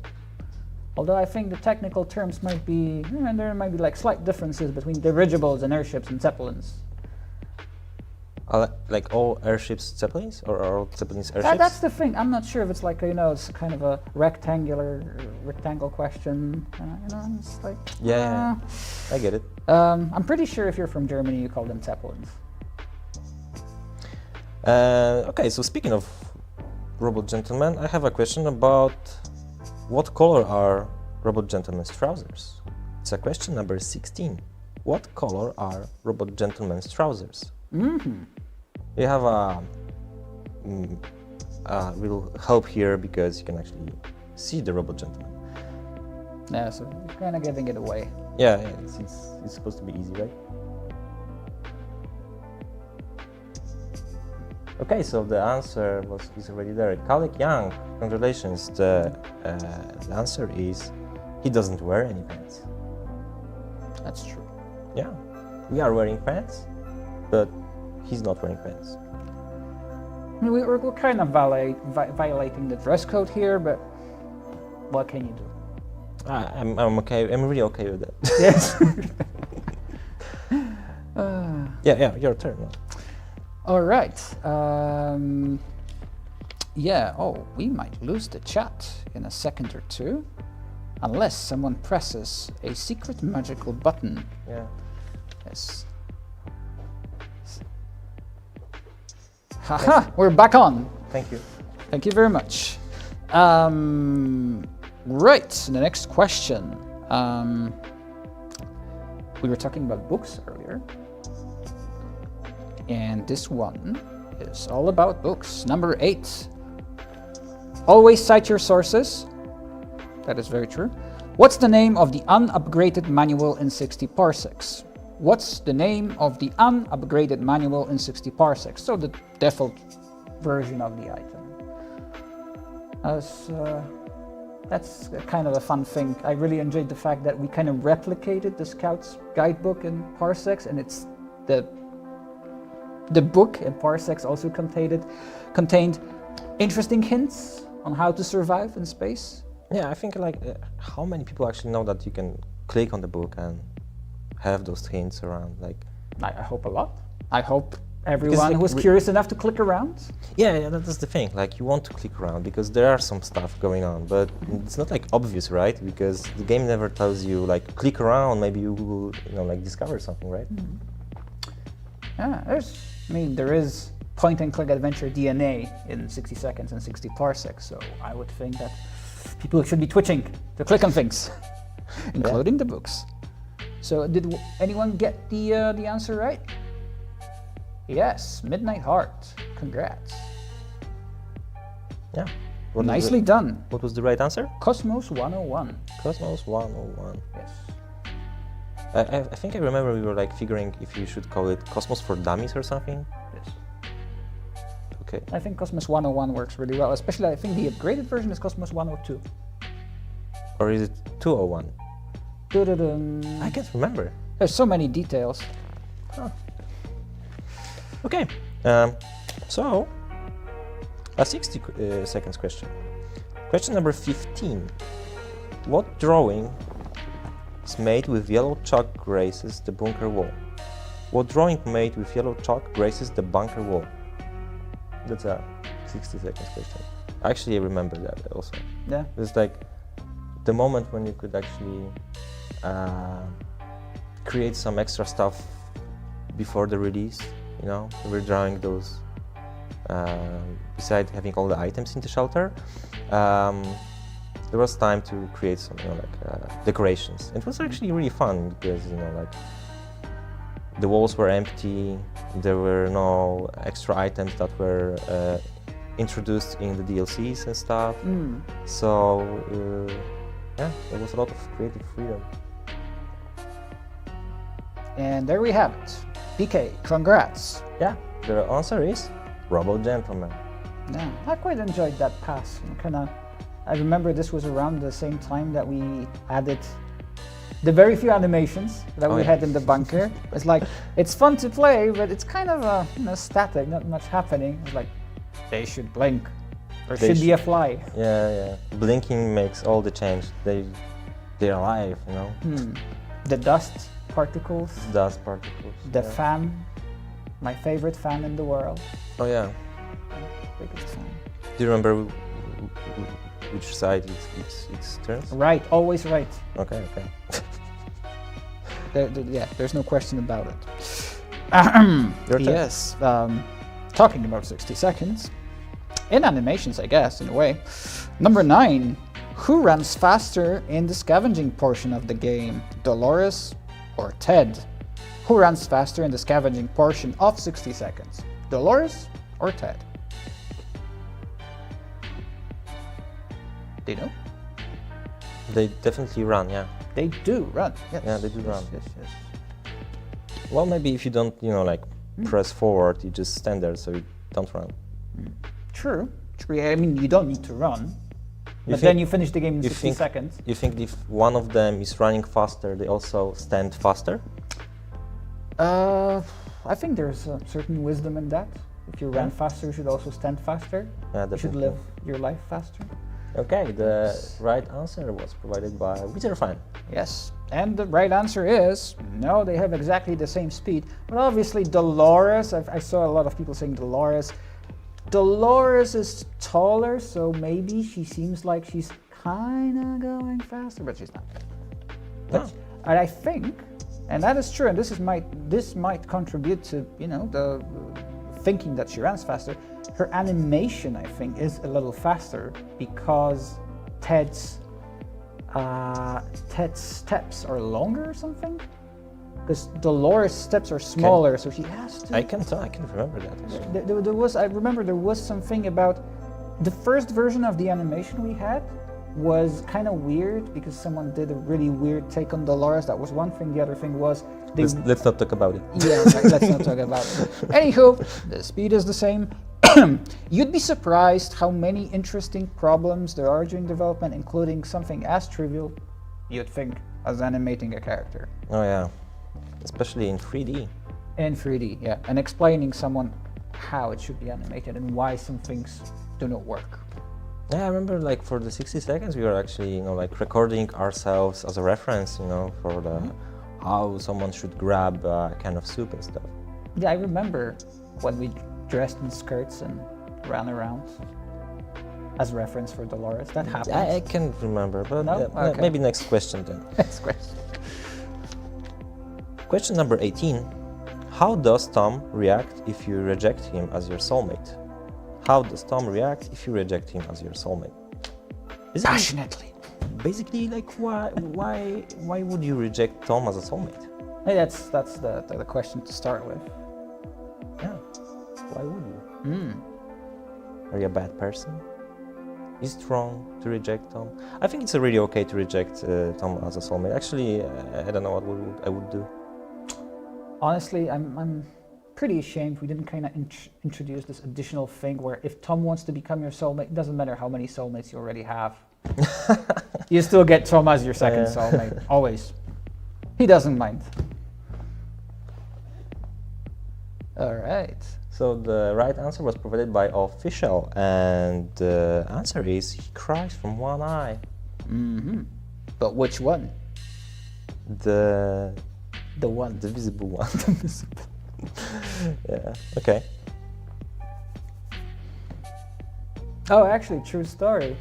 Although I think the technical terms might be, there might be like slight differences between dirigibles and airships and Zeppelins. Like all airships Zeppelins, or are all Zeppelins airships? That's the thing. I'm not sure if it's like it's kind of a rectangle question. It's like yeah, I get it. I'm pretty sure if you're from Germany, you call them Zeppelins. Okay, so speaking of Robot Gentleman, I have a question about what color are Robot Gentleman's trousers? It's a question number 16. What color are Robot Gentleman's trousers? You have a little help here because you can actually see the Robot Gentleman. Yeah, so you're kind of giving it away. Yeah, it's supposed to be easy, right? Okay, so the answer is already there. Kalik Young, congratulations. The answer is he doesn't wear any pants. That's true. Yeah, we are wearing pants, but he's not wearing pants. We're kind of violating the dress code here, but what can you do? I'm okay. I'm really okay with that. Yes. Yeah, your turn now. All right. Yeah, oh, we might lose the chat in a second or two, unless someone presses a secret magical button. Yeah. Yes. Haha, we're back on. Thank you. Thank you very much. Right, the next question. We were talking about books earlier, and this one is all about books. Number 8. Always cite your sources. That is very true. What's the name of the unupgraded manual in 60 parsecs? What's the name of the unupgraded manual in 60 parsecs? So the default version of the item. That's kind of a fun thing. I really enjoyed the fact that we kind of replicated the Scout's guidebook in parsecs, and it's the book in parsecs also contained interesting hints on how to survive in space. Yeah, I think like how many people actually know that you can click on the book and have those hints around? Like, I hope a lot. I hope everyone like, who's curious enough to click around. Yeah, that's the thing. Like, you want to click around because there are some stuff going on, but it's not like obvious, right? Because the game never tells you like click around. Maybe you will, like discover something, right? Mm-hmm. Yeah, there is point-and-click adventure DNA in 60 seconds and 60 parsecs, so I would think that people should be twitching to click on things, including the books. So did anyone get the answer right? Yes, Midnight Heart. Congrats. Yeah. Nicely done. What was the right answer? Cosmos 101. Cosmos 101. Yes. I think I remember we were like figuring if you should call it Cosmos for Dummies or something. Yes. Okay. I think Cosmos 101 works really well, especially I think the upgraded version is Cosmos 102. Or is it 201? Dun-dun-dun. I can't remember. There's so many details. Huh. Okay. So, a 60 seconds question. Question number 15. What drawing is made with yellow chalk graces the bunker wall? What drawing made with yellow chalk graces the bunker wall? That's a 60 seconds question. Actually, I remember that also. Yeah. It's like the moment when you could actually create some extra stuff before the release. We're drawing those beside having all the items in the shelter. There was time to create some, decorations. It was actually really fun because, the walls were empty. There were no extra items that were introduced in the DLCs and stuff. So, yeah, there was a lot of creative freedom. And there we have it. PK, congrats. Yeah, the answer is Robo Gentleman. Yeah, I quite enjoyed that pass. I remember this was around the same time that we added the very few animations that we had in the bunker. It's like, it's fun to play, but it's kind of static, not much happening. It's like, they should blink. There should be a fly. Yeah. Blinking makes all the change. They're alive, The dust particles. The fan. My favorite fan in the world. Oh yeah. Biggest fan. Do you remember which side it turns? Right, always right. Okay. There's no question about it. Your turn. Yes. Talking about 60 seconds. In animations, I guess, in a way. Number 9. Who runs faster in the scavenging portion of the game? Dolores or Ted? Who runs faster in the scavenging portion of 60 seconds? Dolores or Ted? Do you know? They definitely run, yeah. They do run, yes. Yeah, they do run. Yes. Well, maybe if you don't, press forward, you just stand there, so you don't run. True. I mean, you don't need to run, but then you finish the game in 60 seconds. You think if one of them is running faster, they also stand faster? I think there's a certain wisdom in that. If you run faster, you should also stand faster. Yeah, you should live your life faster. Okay, the right answer was provided by Wizardfan. Yes. And the right answer is no, they have exactly the same speed. But obviously Dolores, I saw a lot of people saying Dolores. Dolores is taller, so maybe she seems like she's kind of going faster, but she's not. But, and I think, and that is true, and this might contribute to, you know, the thinking that she runs faster. Her animation, I think, is a little faster because Ted's steps are longer or something. Because Dolores' steps are smaller, so she has to. I can remember that. I remember there was something about the first version of the animation we had was kind of weird because someone did a really weird take on Dolores. That was one thing. The other thing was let's not talk about it. Yeah, right, let's not talk about it. Anywho, the speed is the same. You'd be surprised how many interesting problems there are during development, including something as trivial, you'd think, as animating a character. Oh yeah, especially in 3D. In 3D, yeah, and explaining someone how it should be animated and why some things do not work. Yeah, I remember like for the 60 seconds we were actually, you know, like recording ourselves as a reference, you know, for the how someone should grab a can of soup and stuff. Yeah, I remember when we dressed in skirts and ran around as a reference for Dolores. That happened. I can't remember, but no? Okay. Maybe next question then. Next question. Question number 18. How does Tom react if you reject him as your soulmate? How does Tom react if you reject him as your soulmate? Passionately. Basically, like why would you reject Tom as a soulmate? Hey, that's the question to start with. Yeah. Why would you? Are you a bad person? Is it wrong to reject Tom? I think it's really okay to reject Tom as a soulmate. Actually, I don't know what I would do. Honestly, I'm pretty ashamed we didn't kind of introduce this additional thing where if Tom wants to become your soulmate, it doesn't matter how many soulmates you already have. You still get Tom as your second soulmate, always. He doesn't mind. All right. So the right answer was provided by Official, and the answer is he cries from one eye. But which one? The one. The visible one. The visible. Yeah. Okay. Oh, actually, true story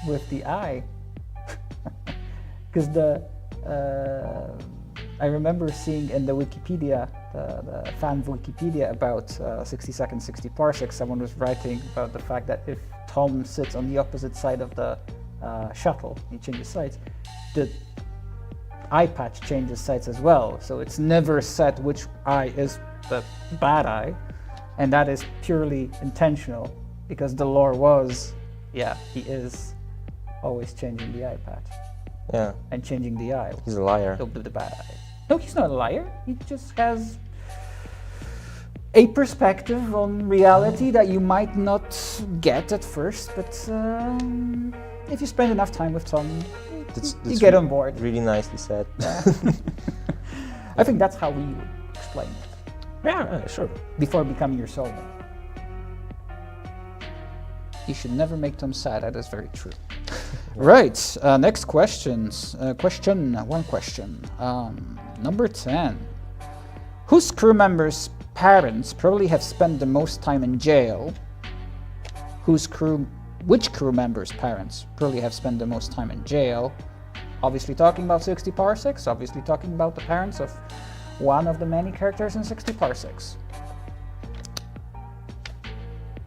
with the eye. Because I remember seeing in the Wikipedia, the fan Wikipedia about 60 seconds, 60 parsecs, someone was writing about the fact that if Tom sits on the opposite side of the shuttle, he changes sides, the eye patch changes sides as well. So it's never set which eye is the bad eye, and that is purely intentional because the lore was, yeah, he is always changing the eye patch. Yeah. And changing the eye. He's a liar. He'll do the bad eye. No, he's not a liar. He just has a perspective on reality that you might not get at first, but if you spend enough time with Tom, you get on board. Really nicely said. Yeah. I think that's how we would explain it. Yeah, sure. Before becoming your soulmate. You should never make Tom sad, that is very true. Right, next questions. One question. Number 10. Whose crew members' parents probably have spent the most time in jail? Which crew members' parents probably have spent the most time in jail? Obviously talking about 60 parsecs, obviously talking about the parents of one of the many characters in 60 parsecs.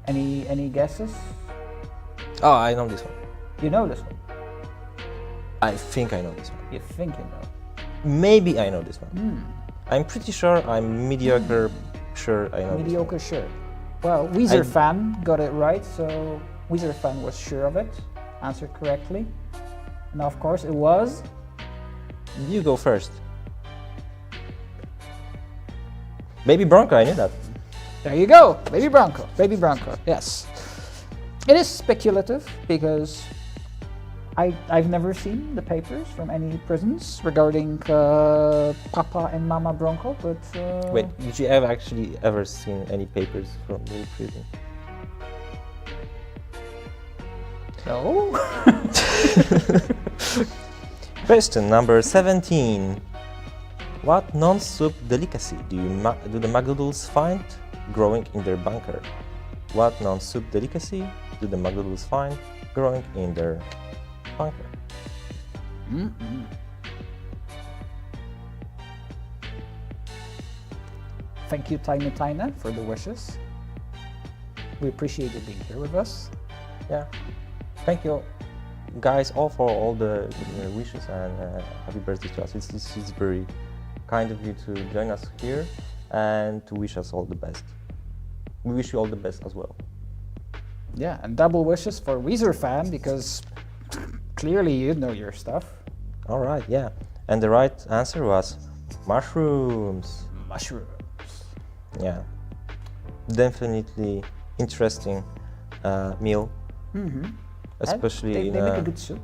Any guesses? Oh, I know this one. You know this one? I think I know this one. You think you know? Maybe I know this one. I'm pretty sure I'm mediocre sure I know Mediocre sure. Well, Weezer fan got it right, so Weezer fan was sure of it, answered correctly. And of course it was... You go first. Baby Bronco, I knew that. There you go, Baby Bronco, yes. It is speculative because I've never seen the papers from any prisons regarding Papa and Mama Bronco, but... Wait, did you ever seen any papers from the prison? No. Question number 17. What non-soup delicacy do the McDonald's find growing in their bunker? What non-soup delicacy do the McDonald's find growing in their bunker? Thank you, Taina, for the wishes. We appreciate you being here with us. Yeah. Thank you, guys, all for all the wishes and happy birthday to us. It's very kind of you to join us here and to wish us all the best. We wish you all the best as well. Yeah, and double wishes for Weezer fan, because clearly you know your stuff. All right, yeah. And the right answer was mushrooms. Mushrooms. Yeah. Definitely interesting meal. Especially they make a good soup.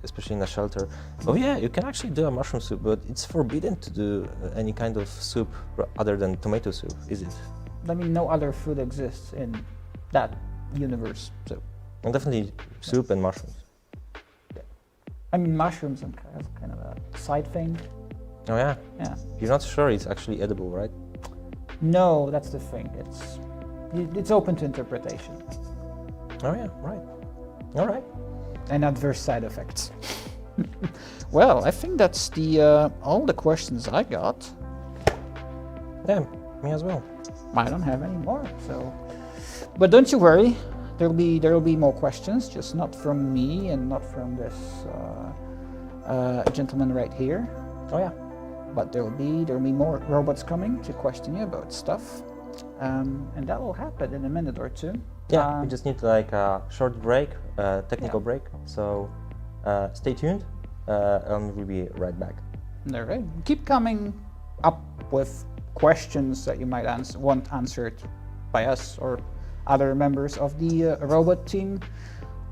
Especially in a shelter. Oh yeah, you can actually do a mushroom soup, but it's forbidden to do any kind of soup other than tomato soup, is it? I mean, no other food exists in that universe, so. And definitely soup and mushrooms. I mean, mushrooms are kind of a side thing. Oh yeah? Yeah. You're not sure it's actually edible, right? No, that's the thing. It's open to interpretation. Oh yeah, right. All right. And adverse side effects. Well, I think that's all the questions I got. Yeah, me as well. I don't have any more, so. But don't you worry, there'll be more questions, just not from me and not from this gentleman right here. Oh yeah. But there'll be more robots coming to question you about stuff, and that will happen in a minute or two. Yeah, we just need like a short break, technical break. So stay tuned, and we'll be right back. All right, keep coming up with questions that you might want answered by us or other members of the robot team.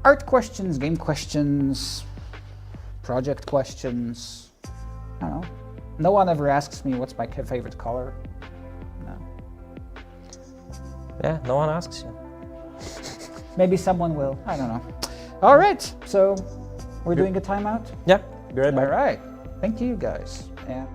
Art questions, game questions, project questions. I don't know. No one ever asks me what's my favorite color. No. Yeah, no one asks you. Maybe someone will. I don't know. All right, so we're doing a timeout. Yeah, be right back. All right. Thank you, guys. Yeah.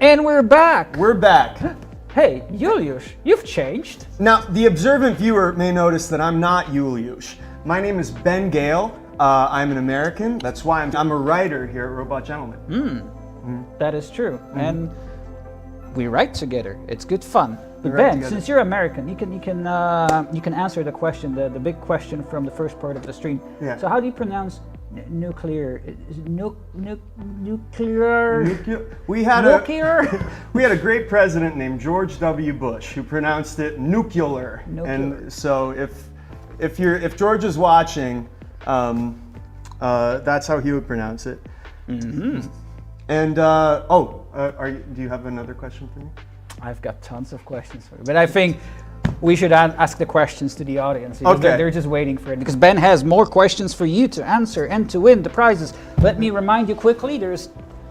And we're back. We're back. Hey, Julius, you've changed. Now, the observant viewer may notice that I'm not Julius. My name is Ben Gale. I'm an American. That's why I'm a writer here at Robot Gentleman. That is true. And we write together. It's good fun. But write Ben, together. since you're American, you can answer the question, the big question from the first part of the stream. Yeah. So how do you pronounce nuclear? Is it nuclear? We had Nuclear? we had a great president named George W. Bush who pronounced it nuclear. Nuclear. And so if George is watching, that's how he would pronounce it. And do you have another question for me? I've got tons of questions for you, but I think we should ask the questions to the audience. Because Okay. they're just waiting for it. Because Ben has more questions for you to answer and to win the prizes. Let me remind you quickly, there's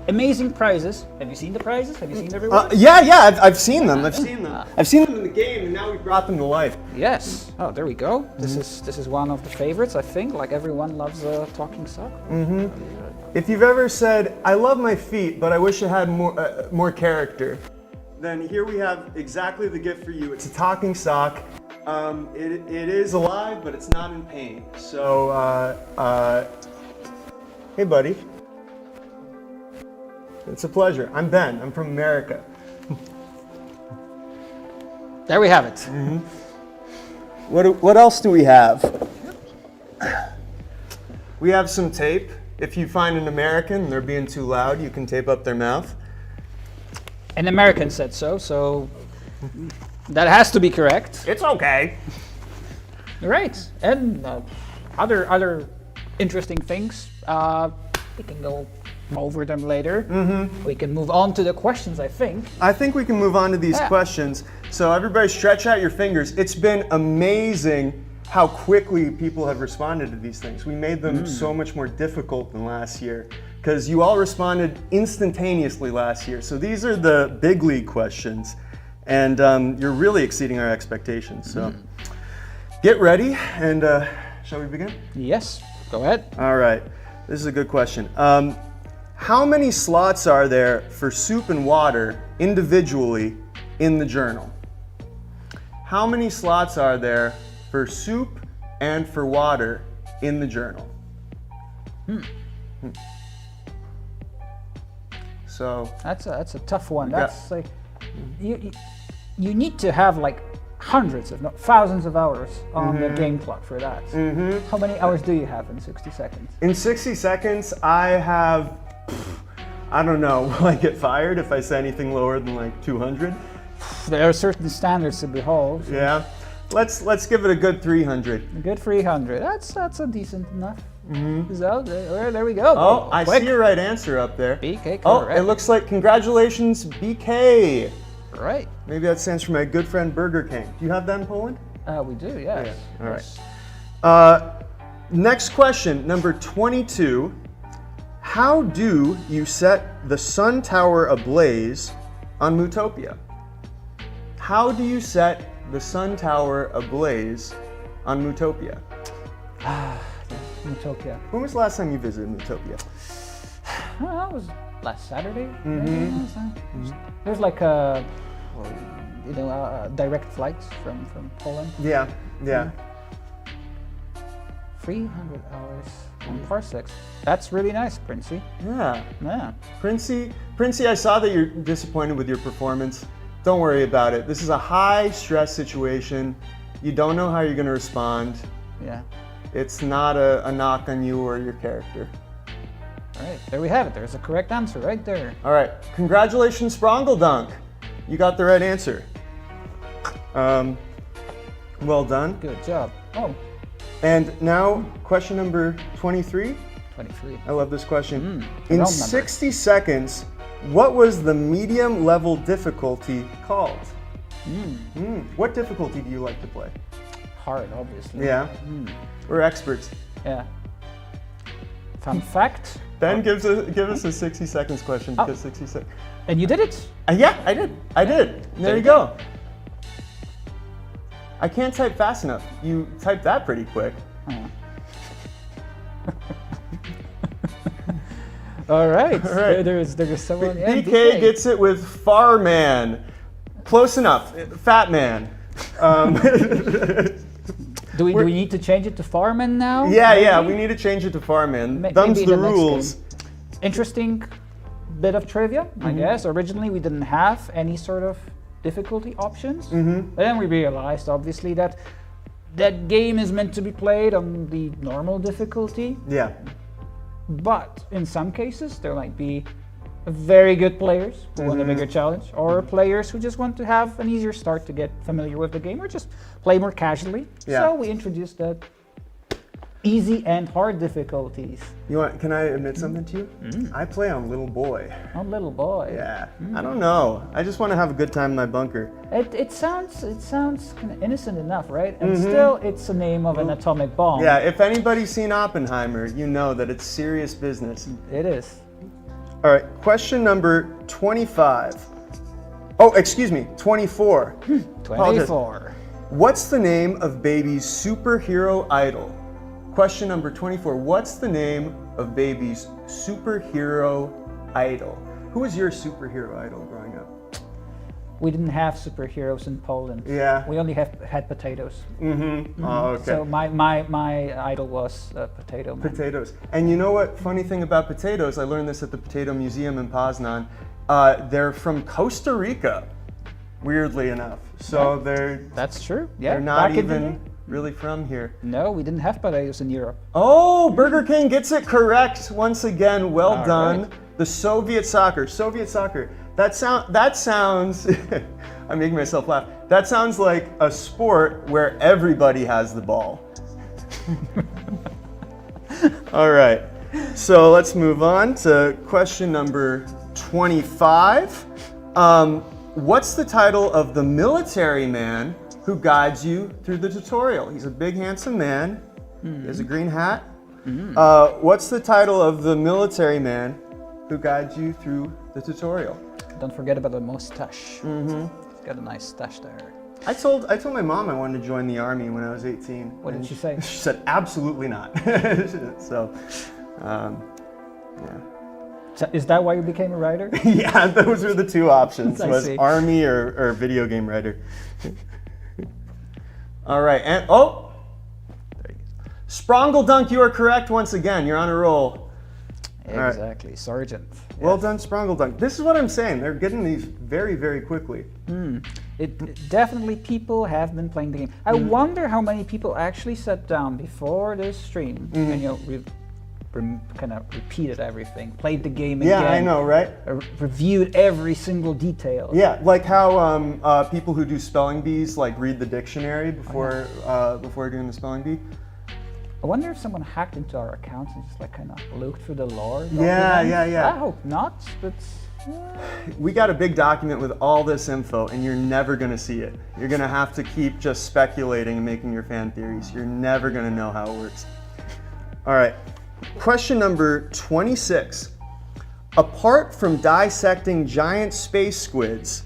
amazing prizes. Have you seen the prizes? Have you seen the rewards? Yeah, I've seen them. I've seen them. I've seen them in the game, and now we brought them to life. Yes. Oh, there we go. This is one of the favorites, I think. Like everyone loves talking sock. If you've ever said, "I love my feet, but I wish it had more character," then here we have exactly the gift for you. It's a talking sock. It is alive, but it's not in pain. So, hey, buddy. It's a pleasure. I'm Ben. I'm from America. There we have it. What else do we have? We have some tape. If you find an American and they're being too loud, you can tape up their mouth. An American said so that has to be correct. It's okay. Right. And other interesting things. We can go over them later. We can move on to the questions, I think. I think we can move on to these questions. So everybody stretch out your fingers. It's been amazing how quickly people have responded to these things. We made them so much more difficult than last year because you all responded instantaneously last year. So these are the big league questions, and you're really exceeding our expectations. So get ready, and shall we begin? Yes, go ahead. All right, this is a good question. How many slots are there for soup and water individually in the journal? How many slots are there for soup and for water in the journal? So That's a tough one. got- That's like you need to have like hundreds, if not thousands of hours on the game clock for that. How many hours do you have in 60 seconds? in 60 seconds, I have, I don't know, will I get fired if I say anything lower than like 200? There are certain standards to behold. Yeah, let's give it a good 300. A good 300. That's a decent enough. So there we go. Oh, I Quick. see your right answer up there. BK, Oh, correct. it looks like congratulations, BK. Right. Maybe that stands for my good friend Burger King. Do you have that in Poland? We do, yes. All right. Yes. Next question, number 22. How do you set the sun tower ablaze on Mootopia? How do you set the sun tower ablaze on Mootopia? Utopia. When was the last time you visited Mootopia? That was last Saturday. Maybe. There's like a, direct flights from Poland. Yeah, yeah. 300 hours on parsecs. That's really nice, Princey. Yeah. Yeah. Princey, I saw that you're disappointed with your performance. Don't worry about it. This is a high stress situation. You don't know how you're going to respond. Yeah. It's not a knock on you or your character. All right. There we have it. There's a correct answer right there. All right. Congratulations, Sprongeldunk. You got the right answer. Well done. Good job. Oh, And now, question number 23. 23. I love this question. Round In number. 60 seconds, what was the medium level difficulty called? What difficulty do you like to play? Hard, obviously. Yeah, we're experts. Yeah. Fun fact. Ben, give us a 60 seconds question because 60 seconds. And you did it. Yeah, I did. There you go. I can't type fast enough. You typed that pretty quick. All right. All right. There's someone. Yeah, BK gets it with Farman. Close enough. Fat man. Do we need to change it to Farman now? Yeah, we need to change it to Farman. Them's Maybe the in the next rules. game. Interesting bit of trivia, I guess. Originally, we didn't have any sort of difficulty options. But then we realized, obviously, that that game is meant to be played on the normal difficulty. Yeah. But in some cases, there might be very good players who want a bigger challenge, or players who just want to have an easier start to get familiar with the game, or just play more casually. Yeah. So we introduced that easy and hard difficulties. Can I admit something to you? I play on Little Boy. Oh, little boy. Yeah. I don't know. I just want to have a good time in my bunker. It sounds kind of innocent enough, right? And still, it's the name of an atomic bomb. Yeah, if anybody's seen Oppenheimer, you know that it's serious business. It is. All right, question number 25. Oh, excuse me, 24. 24. What's the name of baby's superhero idol? Question number 24. What's the name of baby's superhero idol? Who was your superhero idol growing up? We didn't have superheroes in Poland. Yeah. We only had potatoes. Oh, okay. So my idol was Potato Man. Potatoes. And you know what? Funny thing about potatoes, I learned this at the Potato Museum in Poznan. They're from Costa Rica, weirdly enough. So That's true. Yeah. they're not back in the even day. really from here. No, we didn't have potatoes in Europe. Oh, Burger King gets it correct once again. Well All done. right. The Soviet soccer. That sounds. I'm making myself laugh. That sounds like a sport where everybody has the ball. All right. So let's move on to question number 25. What's the title of the military man who guides you through the tutorial? He's a big, handsome man. He has a green hat. What's the title of the military man who guides you through the tutorial? Don't forget about the mustache. He's got a nice stash there. I told my mom I wanted to join the army when I was 18. What did she say? She said absolutely not. So, yeah. So is that why you became a writer? Yeah, those were the two options: I was see. army or video game writer. All right, and there you go. Sprongle Dunk, you are correct once again. You're on a roll. right. Exactly, Sergeant. Well done, Sprongle Dunk. This is what I'm saying. They're getting these very, very quickly. Definitely people have been playing the game. I wonder how many people actually sat down before this stream and kind of repeated everything, played the game again. Yeah, I know, right? Reviewed every single detail. Yeah, like how people who do spelling bees like read the dictionary before before doing the spelling bee. I wonder if someone hacked into our accounts and just like kind of looked through the lore. Yeah. I hope not, but We got a big document with all this info, and you're never gonna see it. You're gonna have to keep just speculating and making your fan theories. You're never gonna know how it works. All right, question number 26. Apart from dissecting giant space squids,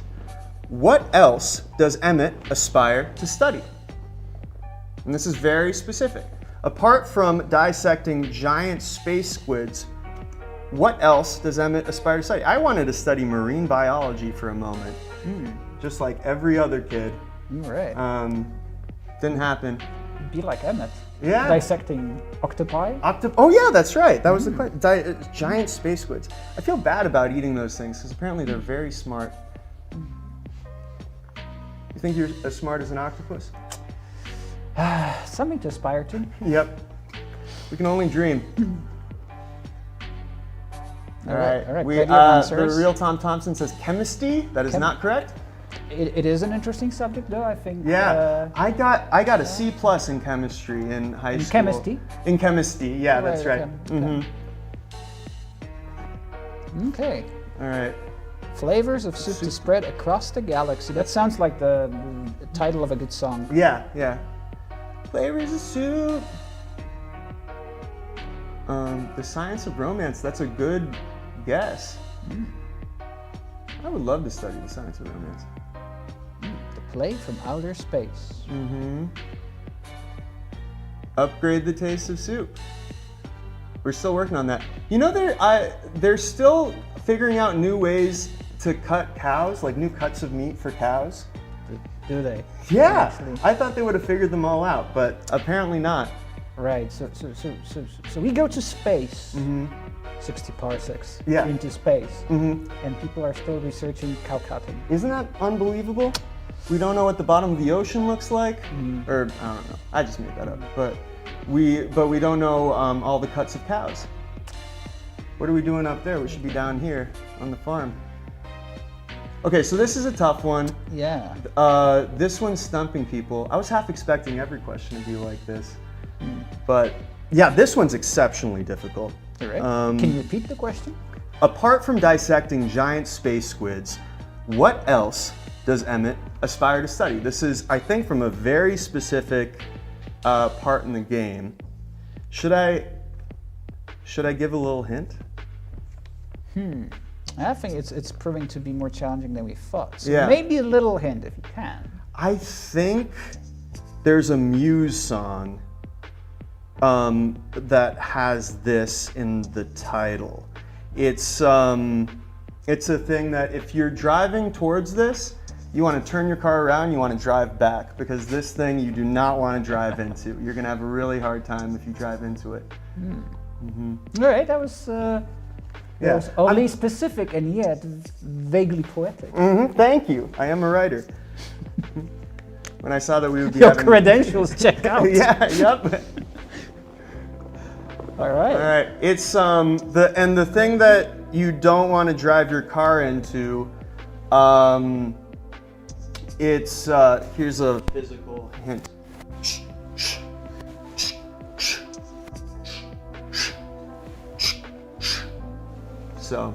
what else does Emmett aspire to study? And this is very specific. Apart from dissecting giant space squids, what else does Emmett aspire to study? I wanted to study marine biology for a moment, just like every other kid. right. Didn't happen. Be like Emmett. Yeah. Dissecting octopi. Oh yeah, that's right. That was the question. Giant space squids. I feel bad about eating those things because apparently they're very smart. You think you're as smart as an octopus? Something to aspire to. Yep. We can only dream. All right. Plenty of answers. The real Tom Thompson says chemistry. That is not correct. It is an interesting subject, though. I think. Yeah, I got a C+ in chemistry in high school. chemistry? In chemistry, yeah, that's right. Okay. Okay. All right. Flavors of soup to spread across the galaxy. That sounds like the title of a good song. Yeah. Flavors of soup. The Science of Romance. That's a good guess. I would love to study the Science of Romance. The play from outer space. Upgrade the taste of soup. We're still working on that. You know, they're still figuring out new ways to cut cows, like new cuts of meat for cows. Do they? Yeah, Actually. I thought they would have figured them all out, but apparently not. Right. So we go to space. 60 parsecs Yeah. into space, and people are still researching cow cutting. Isn't that unbelievable? We don't know what the bottom of the ocean looks like, or I don't know. I just made that up, but we don't know all the cuts of cows. What are we doing up there? We should be down here on the farm. Okay, so this is a tough one. Yeah. This one's stumping people. I was half expecting every question to be like this, but yeah, this one's exceptionally difficult. All right. Can you repeat the question? Apart from dissecting giant space squids, what else does Emmett aspire to study? This is, I think, from a very specific part in the game. Should I give a little hint? I think it's proving to be more challenging than we thought. So Yeah. maybe a little hint if you can. I think there's a Muse song that has this in the title. It's a thing that if you're driving towards this, you want to turn your car around, you want to drive back, because this thing you do not want to drive into. You're going to have a really hard time if you drive into it. All right, that was oddly specific and yet vaguely poetic. Thank you. I am a writer. When I saw that we would be Your having... credentials check out. Yeah, yep. All right. All right. It's the thing that you don't want to drive your car into. It's here's a physical hint. So.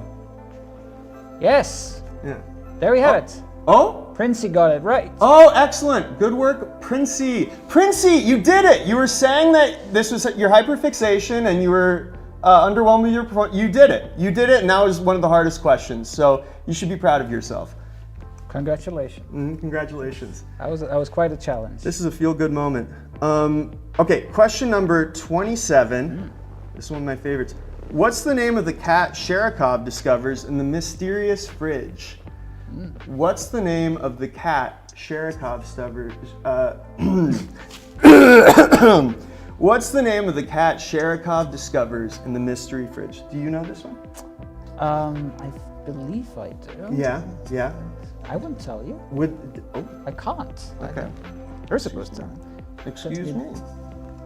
Yes. Yeah. There we have it. Oh. Princey got it right. Oh, excellent. Good work, Princey. Princey, you did it. You were saying that this was your hyperfixation and you were underwhelmed with your performance. You did it. You did it, and that was one of the hardest questions. So you should be proud of yourself. Congratulations. Congratulations. That was quite a challenge. This is a feel-good moment. Okay, question number 27. This is one of my favorites. What's the name of the cat Sherikov discovers in the mysterious fridge? What's the name of the cat Sherikov discovers? What's the name of the cat Sherikov discovers in the mystery fridge? Do you know this one? I believe I do. Yeah. I wouldn't tell you. I can't. Okay. You're supposed to. Excuse me.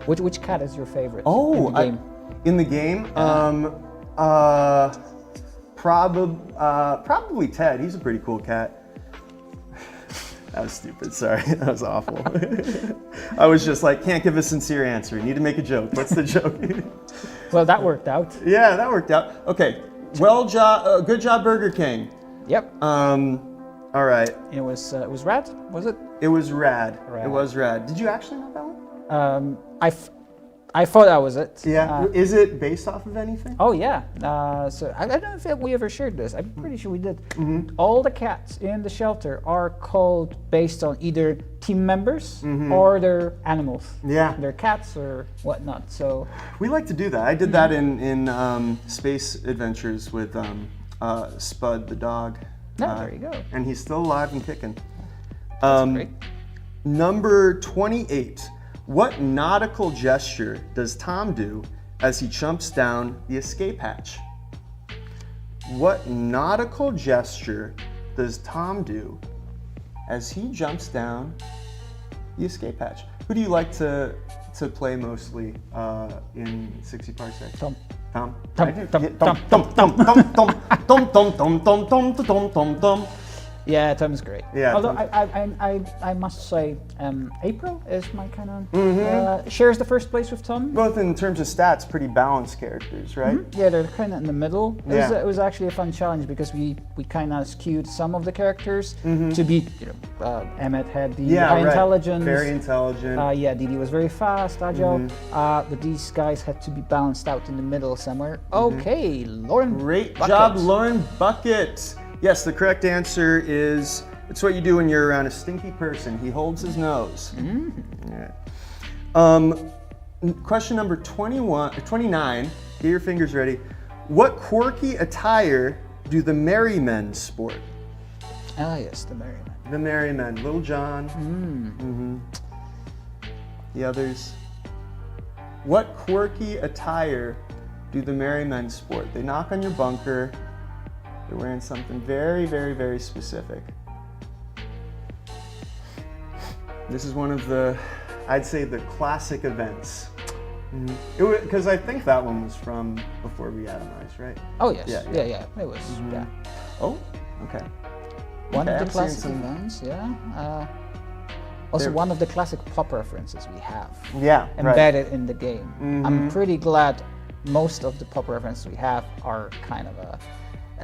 Which cat is your favorite? Oh, in the game? Probably Ted. He's a pretty cool cat. That was stupid. Sorry, that was awful. I was just like, can't give a sincere answer. You need to make a joke. What's the joke? Well, that worked out. Yeah, that worked out. Okay. Good job, Burger King. Yep. All right. It was rad, was it? It was rad. It was rad. Did you actually know that one? I thought that was it. Yeah. Is it based off of anything? Oh yeah. So I don't know if we ever shared this. I'm pretty sure we did. All the cats in the shelter are called based on either team members or their animals. Yeah. Their cats or whatnot. So we like to do that. I did that in Space Adventures with Spud the dog. there you go. And he's still alive and kicking. That's great. Number 28. What nautical gesture does Tom do as he jumps down the escape hatch? What nautical gesture does Tom do as he jumps down the escape hatch? Who do you like to play mostly in 60 Parsecs? Tom. Tom. Tom. I do. Tom. Yeah, Tom. Tom. Yeah, Tom is great. Yeah, Although Tom. I must say, April is my kind of shares the first place with Tom. Both in terms of stats, pretty balanced characters, right? Yeah, they're kind of in the middle. Yeah. It was actually a fun challenge because we kind of skewed some of the characters to be, Emmett had the high intelligence. Very intelligent. Didi was very fast, agile. But these guys had to be balanced out in the middle somewhere. Okay, Lauren. Great Bucket. job, Lauren Bucket. Yes, the correct answer is, it's what you do when you're around a stinky person. He holds his nose. Yeah. Question number 29. Get your fingers ready. What quirky attire do the Merry Men sport? Ah, yes, the Merry Men. The Merry Men. Little John. The others. What quirky attire do the Merry Men sport? They knock on your bunker. They're wearing something very, very, very specific. This is one of the, I'd say, the classic events. Because I think that one was from before Reatomize, right? Oh, yes. Yeah. Yeah. It was, yeah. Oh, okay. One Okay, of I'm the seeing classic some- events, yeah. Also, There- one of the classic pop references we have Yeah, right. embedded in the game. I'm pretty glad most of the pop references we have are kind of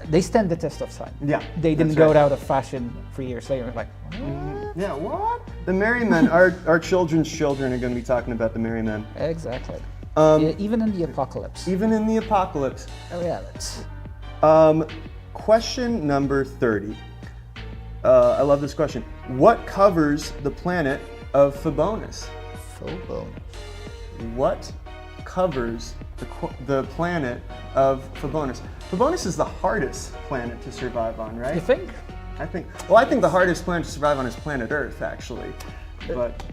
they stand the test of time. Yeah, They didn't that's go right. out of fashion 3 years later. Like, Yeah, what? The Merry Men, our children's children are going to be talking about the Merry Men. exactly. Yeah, even in the apocalypse. Even in the apocalypse. Oh yeah, that's Question number 30. I love this question. What covers the planet of Phobonus? Phobos. What covers the planet of Phobonus? Phobonus is the hardest planet to survive on, right? You think? I think the hardest planet to survive on is planet Earth, actually. But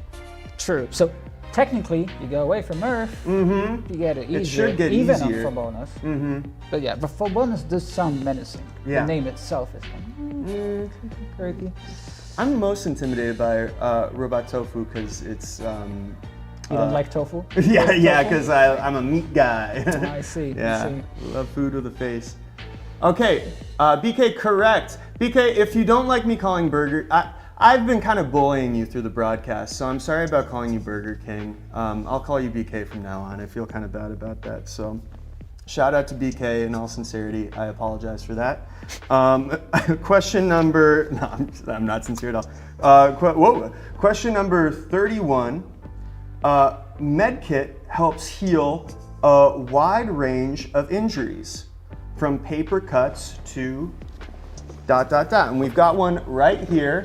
True. So technically, you go away from Earth, you get it easier. It should get even easier. on Phobonus. But yeah, but Phobonus does sound menacing. Yeah. The name itself is kind of creepy. I'm most intimidated by Robot Tofu because it's You don't like tofu? yeah, because I'm a meat guy. I see. Yeah, I see. love food with a face. Okay, BK, correct. BK, if you don't like me calling Burger, I've been kind of bullying you through the broadcast, so I'm sorry about calling you Burger King. I'll call you BK from now on. I feel kind of bad about that. So, shout out to BK in all sincerity. I apologize for that. Question number, no, I'm not sincere at all. Question number 31. Medkit helps heal a wide range of injuries, from paper cuts to ... And we've got one right here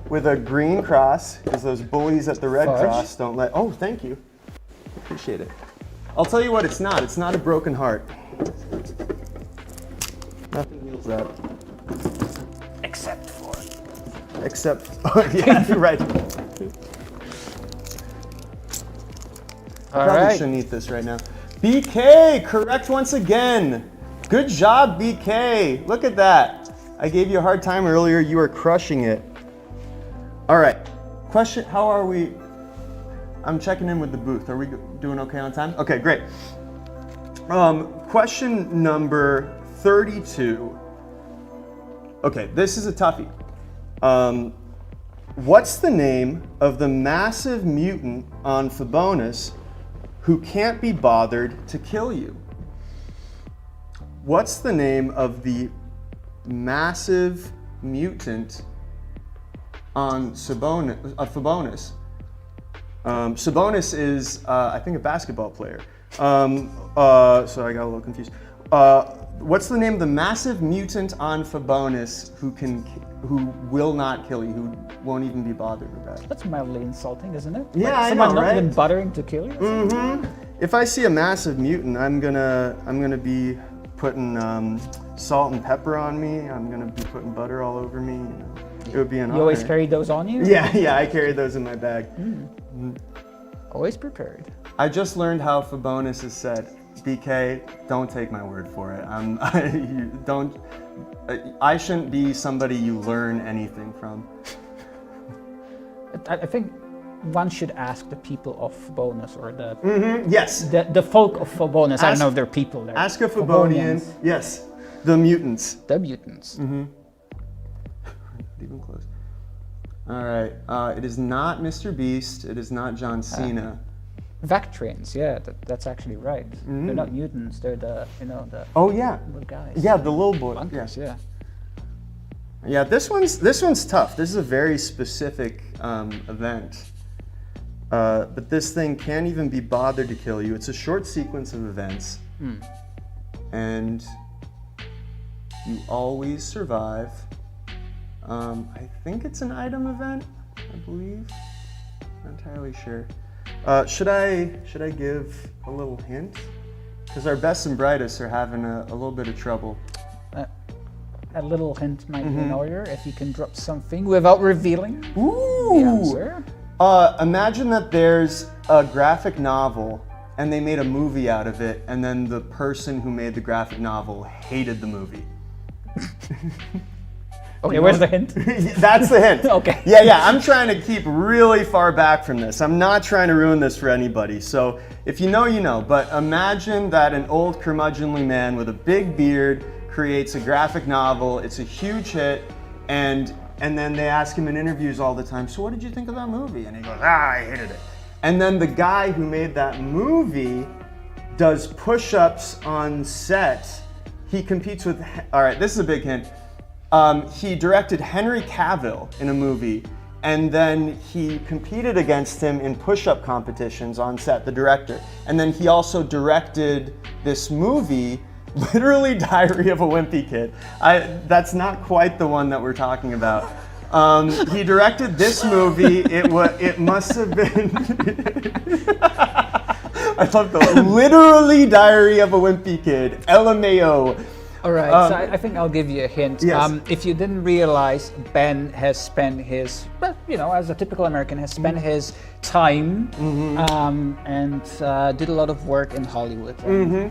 with a green cross, because those bullies at the Red Fudge. Cross don't let... Oh, thank you. Appreciate it. I'll tell you what it's not. It's not a broken heart. Nothing heals that. Except for. Yeah, you're right. All Probably right. shouldn't eat this right now. BK, correct once again. Good job, BK. Look at that. I gave you a hard time earlier. You are crushing it. All right. Question, how are we? I'm checking in with the booth. Are we doing okay on time? Okay, great. Question number 32. Okay, this is a toughie. What's the name of the massive mutant on Phobonus who can't be bothered to kill you? What's the name of the massive mutant on Phobonus? Phobonus is, I think, a basketball player. So I got a little confused. What's the name of the massive mutant on Phobonus who will not kill you, who won't even be bothered with that? That's mildly insulting, isn't it? Yeah, Like, I someone know, not right? even bothering to kill you. If I see a massive mutant, I'm gonna be putting salt and pepper on me. I'm gonna be putting butter all over me. You know. It would be an honor. You always carry those on you? Yeah, I carry those in my bag. Always prepared. I just learned how Phobonus is said. BK, don't take my word for it. I shouldn't be somebody you learn anything from. I think one should ask the people of Phobonus or Yes. the folk of Phobonus. I don't Ask- know if they're people there. Ask a Phobonian. Phobonians. Yes. The mutants. The mutants. Not even close. All right. It is not Mr. Beast. It is not John Cena. Vectrians, yeah, that's actually right. They're not mutants, they're the Oh yeah. little guys. Yeah, the little boy. Bunkers, yeah. Yeah, this one's tough. This is a very specific event. But this thing can't even be bothered to kill you. It's a short sequence of events. And you always survive. I think it's an item event, I believe. Not entirely sure. Should I give a little hint? Because our best and brightest are having a little bit of trouble. A little hint might be in order if you can drop something without revealing the answer. Imagine that there's a graphic novel and they made a movie out of it, and then the person who made the graphic novel hated the movie. Okay, where's the hint? That's the hint. Okay. Yeah, I'm trying to keep really far back from this. I'm not trying to ruin this for anybody. So if you know, you know. But imagine that an old curmudgeonly man with a big beard creates a graphic novel. It's a huge hit, and then they ask him in interviews all the time, so what did you think of that movie? And he goes, I hated it. And then the guy who made that movie does push-ups on set. He competes with, all right, this is a big hint. He directed Henry Cavill in a movie, and then he competed against him in push-up competitions on set, the director. And then he also directed this movie, literally Diary of a Wimpy Kid. That's not quite the one that we're talking about. He directed this movie. It must have been. I love the literally Diary of a Wimpy Kid. LMAO. All right, so I think I'll give you a hint. Yes. If you didn't realize, Ben has spent his, well, you know, as a typical American, has spent his time and did a lot lot of work in Hollywood.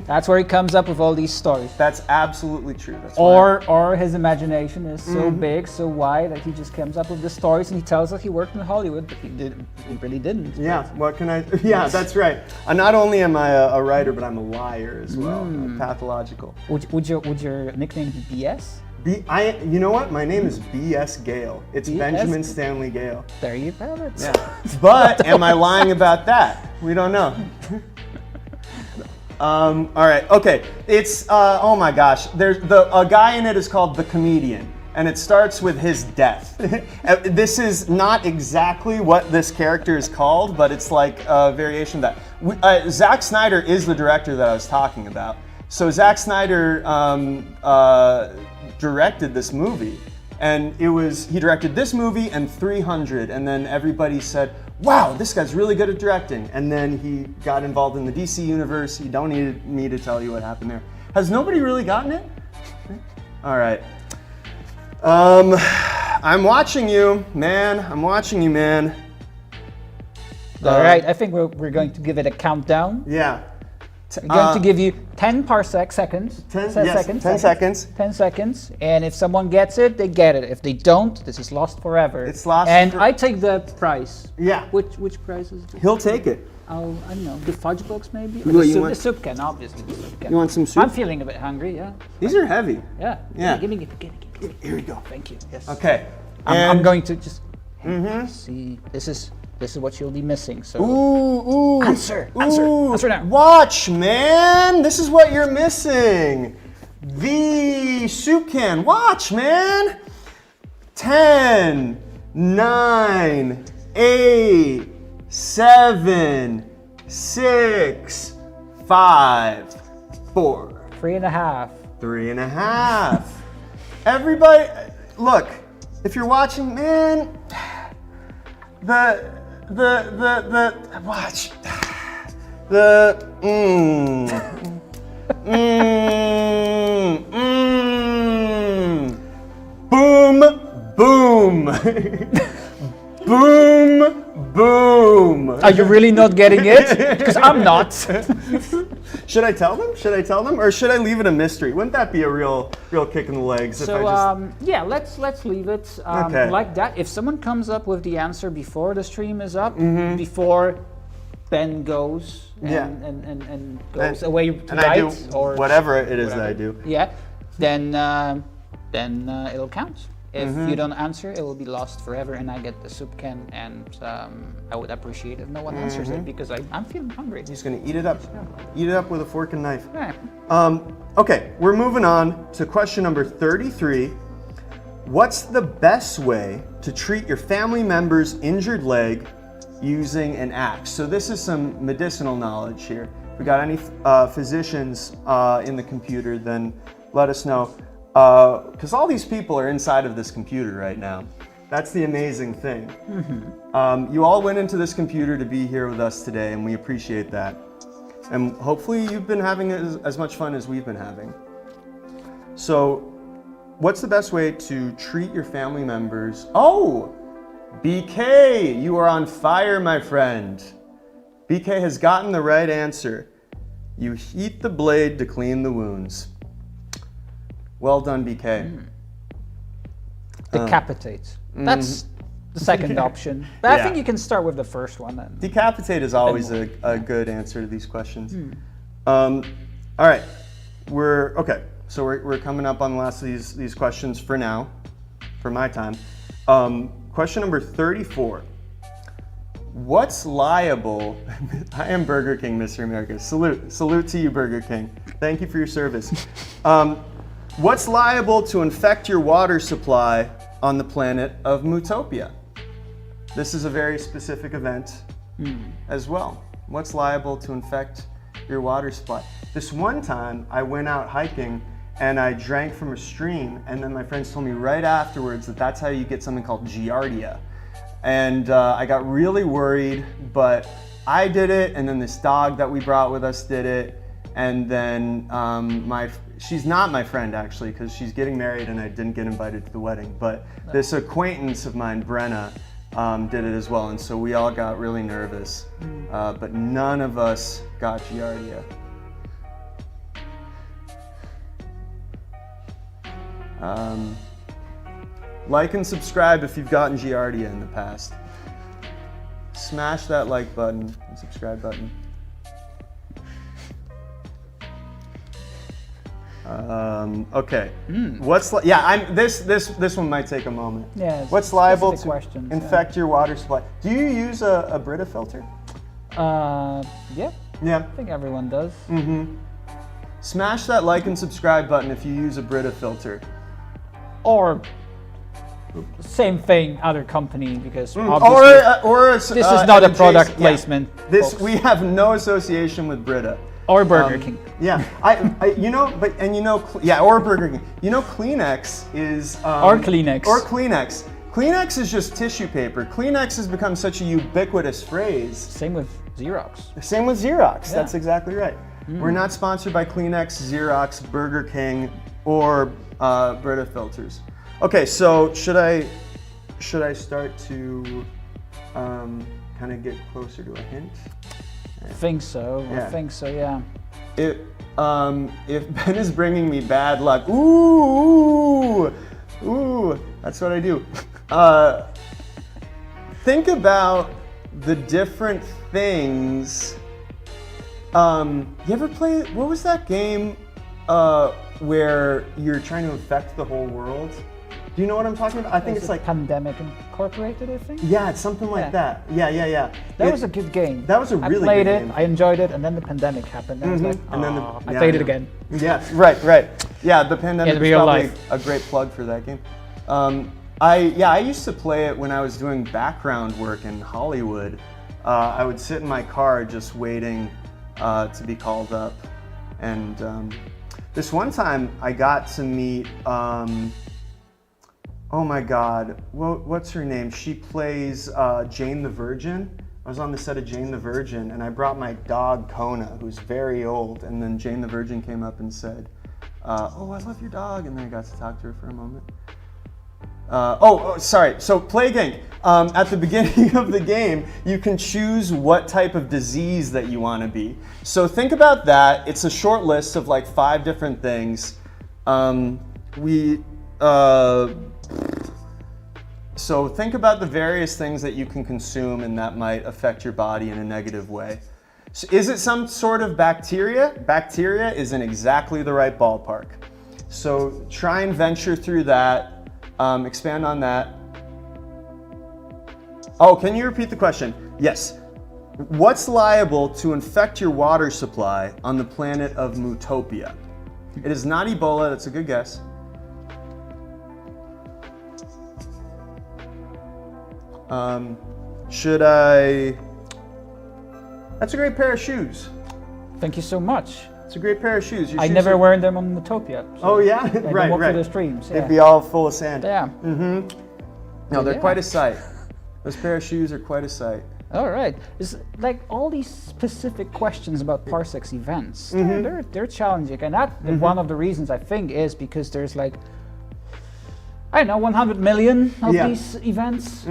That's where he comes up with all these stories. That's absolutely true. That's Or his imagination is so big, so wide that he just comes up with the stories and he tells us he worked in Hollywood, but he really didn't. Yeah, what can I? Yeah, that's right. Not only am I a writer, but I'm a liar as well. I'm pathological. Would your nickname be BS? You know what? My name is B.S. Gale. It's B.S. Benjamin Stanley Gale. There you have it. Yeah. But am I lying about that? We don't know. All right. Okay. It's oh my gosh. There's a guy in it is called The Comedian, and it starts with his death. This is not exactly what this character is called, but it's like a variation of that. Zack Snyder is the director that I was talking about. So Zack Snyder directed this movie, and he directed this movie and 300, and then everybody said, wow, this guy's really good at directing. And then he got involved in the DC universe. You don't need me to tell you what happened there. Has nobody really gotten it? All right. I'm watching you, man. I'm watching you, man. All right, I think we're going to give it a countdown. Yeah. I'm going to give you 10 seconds. 10 seconds. And if someone gets it, they get it. If they don't, this is lost forever. It's lost. And I take the prize. Yeah. Which prize is it? He'll take it. I don't know, the fudge box maybe? What, The soup can, obviously the soup can. You want some soup? I'm feeling a bit hungry, yeah. These are heavy. Yeah. Yeah. Give me. Here we go. Thank you, yes. Okay. I'm going to just see, this is what you'll be missing, so. Ooh. Answer now. Watch, man. This is what you're missing. The soup can. Watch, man. 10, 9, 8, 7, 6, 5, 4. 3.5. 3.5. Everybody, look, if you're watching, man, watch. Boom, boom. Boom, boom. Are you really not getting it? Because I'm not. Should I tell them? Or should I leave it a mystery? Wouldn't that be a real kick in the legs if I just... yeah, let's leave it like that. If someone comes up with the answer before the stream is up, before Ben goes and goes away to and I do or whatever it is that I do. Yeah, then it'll count. If you don't answer, it will be lost forever, and I get the soup can. And I would appreciate if no one answers it because I'm feeling hungry. He's gonna eat it up. Eat it up with a fork and knife. Yeah. Okay, we're moving on to question number 33. What's the best way to treat your family member's injured leg using an axe? So this is some medicinal knowledge here. If we got any physicians in the computer, then let us know. Because all these people are inside of this computer right now. That's the amazing thing. You all went into this computer to be here with us today, and we appreciate that. And hopefully you've been having as much fun as we've been having. So, what's the best way to treat your family members? Oh, BK, you are on fire, my friend. BK has gotten the right answer. You heat the blade to clean the wounds. Well done, BK. Decapitate. That's the second option. But I think you can start with the first one then. Decapitate is always a good answer to these questions. All right, so we're coming up on the last of these questions for now, for my time. Question number 34. What's liable? I am Burger King, Mr. America. Salute to you, Burger King. Thank you for your service. What's liable to infect your water supply on the planet of Mootopia? This is a very specific event as well. What's liable to infect your water supply? This one time I went out hiking and I drank from a stream, and then my friends told me right afterwards that that's how you get something called Giardia. And I got really worried, but I did it, and then this dog that we brought with us did it, and then she's not my friend actually, because she's getting married and I didn't get invited to the wedding, but this acquaintance of mine, Brenna, did it as well, and so we all got really nervous, but none of us got Giardia. Like and subscribe if you've gotten Giardia in the past. Smash that like button and subscribe button. Okay. This one might take a moment. Yeah. What's liable to questions, infect your water supply? Do you use a Brita filter? Yeah. Yeah. I think everyone does. Smash that like and subscribe button if you use a Brita filter. Or same thing, other company, because obviously this is not a product placement. We have no association with Brita. Or Burger King. Yeah, or Burger King. You know, Kleenex is or Kleenex. Or Kleenex. Kleenex is just tissue paper. Kleenex has become such a ubiquitous phrase. Same with Xerox. Same with Xerox. That's exactly right. We're not sponsored by Kleenex, Xerox, Burger King, or Brita filters. Okay, so should I start to kind of get closer to a hint? I think so. Yeah. I think so. Yeah. If Ben is bringing me bad luck, ooh, that's what I do. Think about the different things. You ever play? What was that game where you're trying to infect the whole world? Do you know what I'm talking about? I think it's like Pandemic Incorporated, I think. Yeah, it's something like that. Yeah. That was a good game. That was a really good game. I played it, I enjoyed it, and then the pandemic happened. And I was like, and then I played it again. Yeah, right. Yeah, the pandemic is real probably life. a great plug for that game. I used to play it when I was doing background work in Hollywood. I would sit in my car just waiting to be called up. And this one time I got to meet, oh my God, what's her name? She plays Jane the Virgin. I was on the set of Jane the Virgin, and I brought my dog Kona, who's very old, and then Jane the Virgin came up and said, oh, I love your dog, and then I got to talk to her for a moment. Sorry, so play game. At the beginning of the game, you can choose what type of disease that you want to be. So think about that. It's a short list of like 5 different things. So think about the various things that you can consume and that might affect your body in a negative way. So is it some sort of bacteria? Bacteria is in exactly the right ballpark. So try and venture through that, expand on that. Oh, can you repeat the question? Yes. What's liable to infect your water supply on the planet of Mootopia? It is not Ebola, that's a good guess. That's a great pair of shoes. Thank you so much. It's a great pair of shoes. I never wear them on Mootopia. So I right. walk through the streams. They'd be all full of sand. Yeah. No, they're Yeah. quite a sight. Those pair of shoes are quite a sight. All right. It's like all these specific questions about parsecs events. They're challenging, and that one of the reasons I think is because there's like, I don't know, 100 million of Yeah. these events.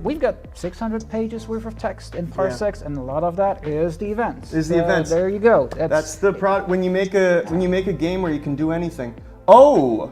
We've got 600 pages worth of text in parsecs, and a lot of that is the events. Is the events. There you go. That's the when you make a game where you can do anything. Oh.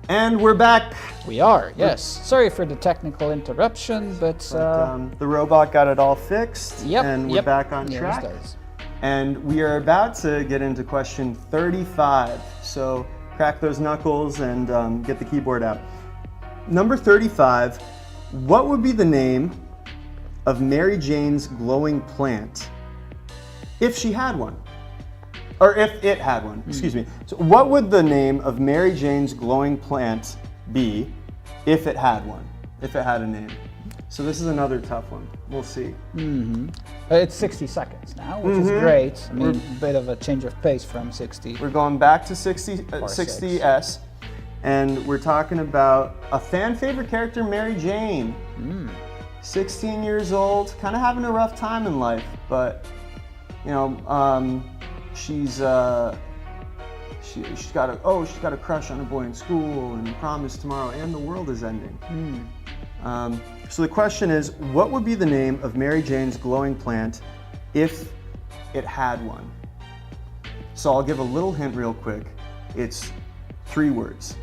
And we're back. We are, yes. Sorry for the technical interruption, but The robot got it all fixed, yep, and we're yep. back on Yeah, track. this does. And we are about to get into question 35. So crack those knuckles and get the keyboard out. Number 35, what would be the name of Mary Jane's glowing plant if she had one? Or if it had one, excuse me. So what would the name of Mary Jane's glowing plant be if it had one, if it had a name? So this is another tough one. We'll see. It's 60 seconds now, which is great. I mean, a bit of a change of pace from 60. We're going back to 60S, and we're talking about a fan favorite character, Mary Jane. 16 years old, kind of having a rough time in life, but you know, she's got a crush on a boy in school and promise tomorrow, and the world is ending. So the question is, what would be the name of Mary Jane's glowing plant if it had one? So I'll give a little hint real quick. It's 3 words.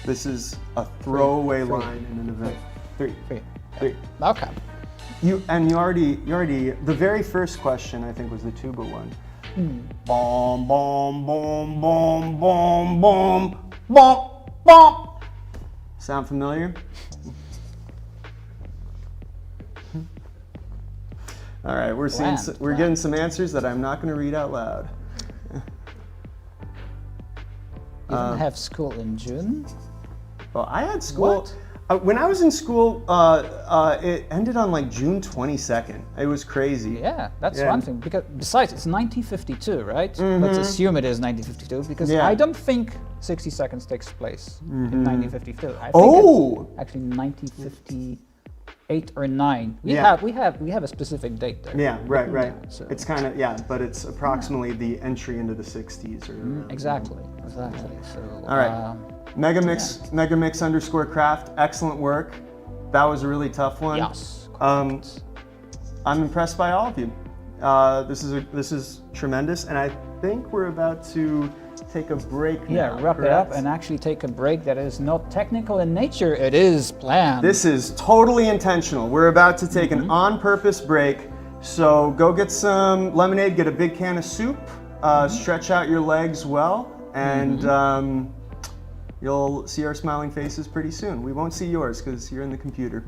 This is a throwaway line in an event. 3. Okay. You already, the very first question I think was the tuba one. Boom, boom, boom, boom, boom, boom, boom, boom. Sound familiar? All right, we're getting some answers that I'm not going to read out loud. You didn't have school in June? Well, I had school. What? When I was in school, it ended on like June 22nd. It was crazy. Yeah, that's Yeah. one thing. Because besides, it's 1952, right? Let's assume it is 1952 because Yeah. I don't think 60 Seconds takes place in 1952. I think Oh! it's actually 1958 or 9. We Yeah. have a specific date there. Yeah, right. So- It's kind of, but it's approximately the entry into the 60s. Or, Exactly. So. All right. Megamix underscore craft, excellent work. That was a really tough one. Yes. I'm impressed by all of you. This is tremendous, and I think we're about to take a break now. Yeah, wrap it up correct? and actually take a break that is not technical in nature. It is planned. This is totally intentional. We're about to take an on-purpose break, so go get some lemonade, get a big can of soup, stretch out your legs well, and you'll see our smiling faces pretty soon. We won't see yours because you're in the computer.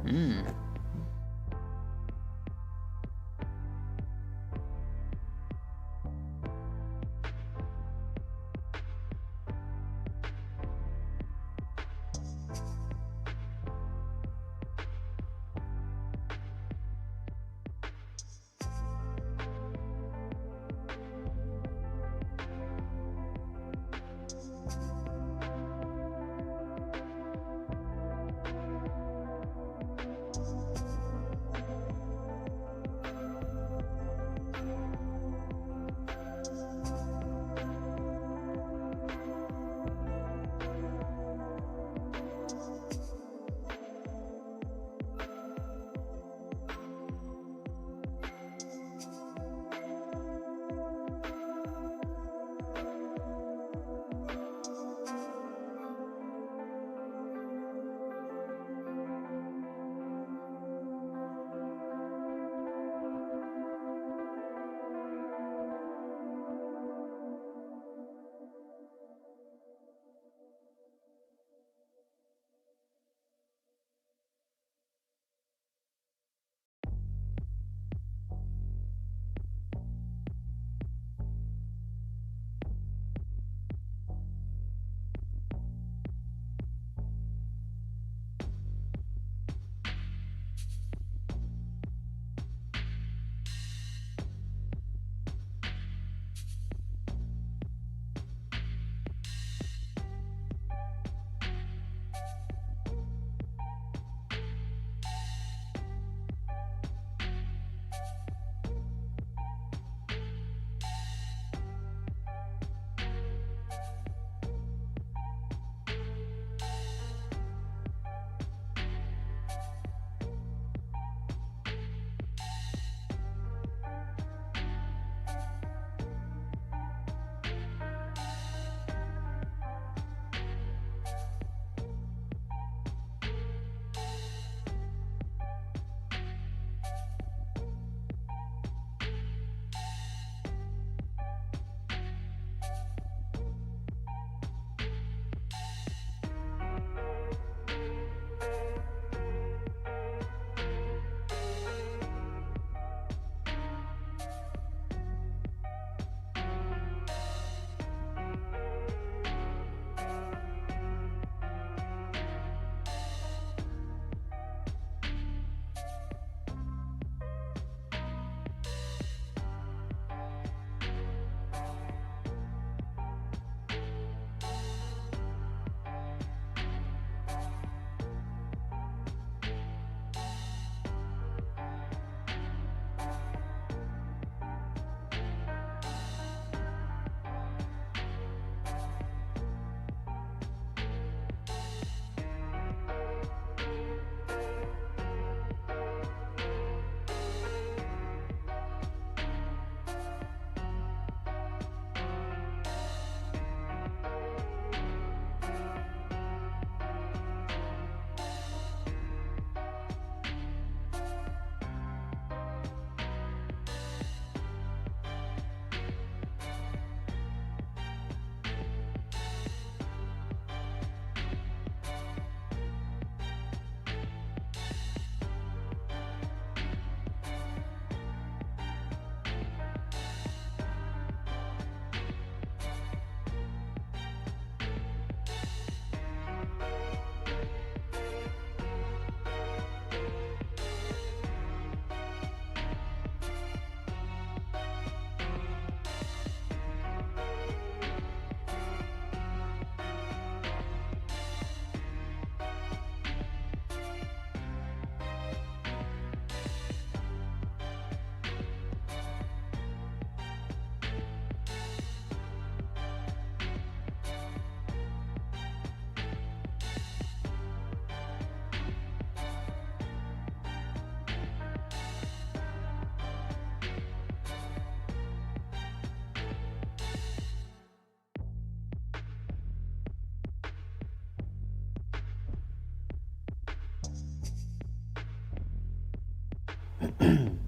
And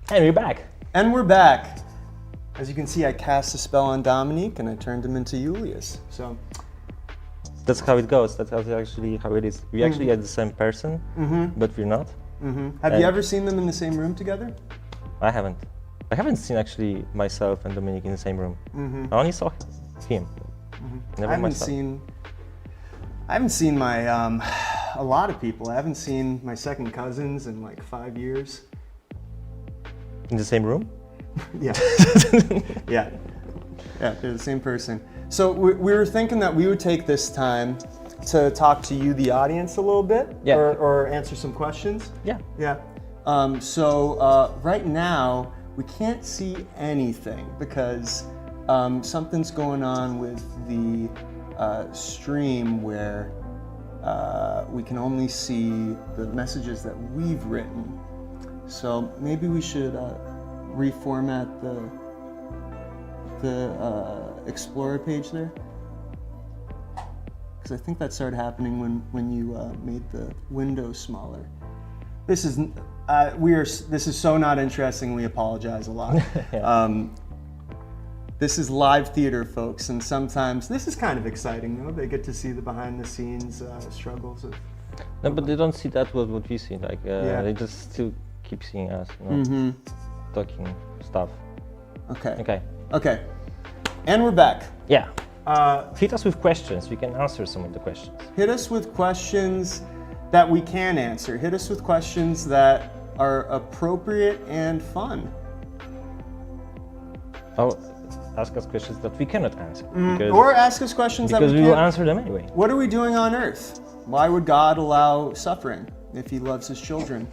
we're back. And we're back. As you can see, I cast a spell on Dominique and I turned him into Julius. So that's how it goes. That's actually how it is. We actually are the same person, but we're not. Have you ever seen them in the same room together? I haven't. I haven't seen actually myself and Dominic in the same room. I only saw him. Never I haven't seen my a lot of people. I haven't seen my second cousins in like 5 years. In the same room? Yeah. Yeah, they're the same person. So we were thinking that we would take this time to talk to you, the audience, a little bit, or answer some questions. Yeah. Yeah. Right now we can't see anything because something's going on with the stream where we can only see the messages that we've written. So maybe we should reformat the Explorer page there, because I think that started happening when you made the window smaller. This is so not interesting. We apologize a lot. This is live theater, folks, and sometimes this is kind of exciting, though. They get to see the behind-the-scenes struggles of. No, but they don't see that what we see. Like they just still keep seeing us, talking stuff. Okay. And we're back. Yeah. Hit us with questions. We can answer some of the questions. Hit us with questions that we can answer. Hit us with questions that are appropriate and fun. Oh, ask us questions that we cannot answer. Or ask us questions that we will answer them anyway. What are we doing on Earth? Why would God allow suffering if He loves His children?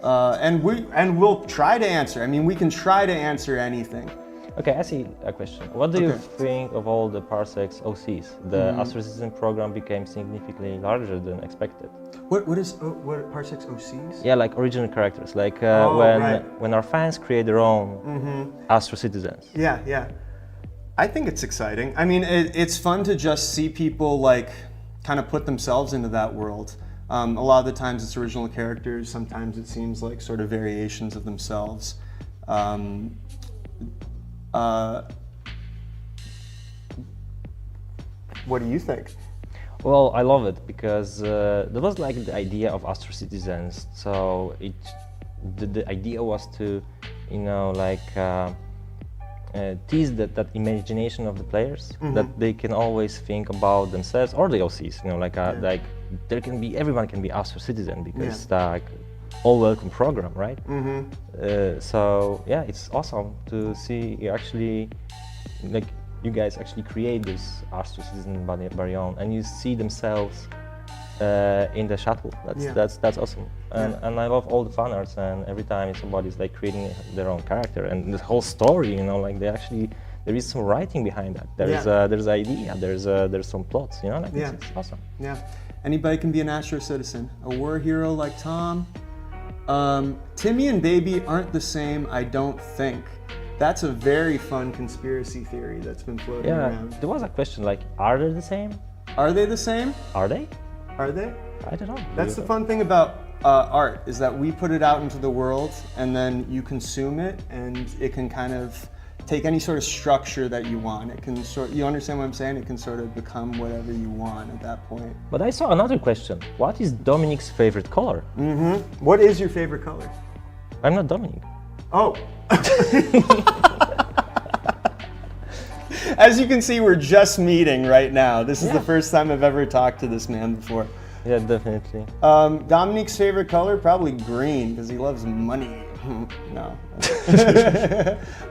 And we'll try to answer. I mean, we can try to answer anything. Okay, I see a question. What do you think of all the parsecs OCs? The astrophysics program became significantly larger than expected. What parsecs OCs? Yeah, like original characters, like when our fans create their own Astro Citizens. Yeah. I think it's exciting. I mean, it's fun to just see people like kind of put themselves into that world. A lot of the times it's original characters. Sometimes it seems like sort of variations of themselves. What do you think? Well, I love it because that was like the idea of Astro Citizens. So the idea was to, tease that imagination of the players, that they can always think about themselves or the OCs. Like everyone can be Astro Citizen because like all welcome program, right? So yeah, it's awesome to see you guys actually create this Astro Citizen baryon and you see themselves in the shuttle. That's awesome. And I love all the fan arts, and every time somebody's like creating their own character and the whole story, there is some writing behind that. There's idea, there's some plots, it's awesome. Yeah. Anybody can be an Astro Citizen. A war hero like Tom. Timmy and Baby aren't the same, I don't think. That's a very fun conspiracy theory that's been floating around. There was a question like, are they the same? Are they the same? Are they? Are they? I don't know. That's the fun thing about art, is that we put it out into the world and then you consume it, and it can kind of take any sort of structure that you want. It can you understand what I'm saying? It can sort of become whatever you want at that point. But I saw another question. What is Dominic's favorite color? What is your favorite color? I'm not Dominic. Oh. As you can see, we're just meeting right now. This is the first time I've ever talked to this man before. Yeah, definitely. Dominique's favorite color? Probably green, because he loves money. No.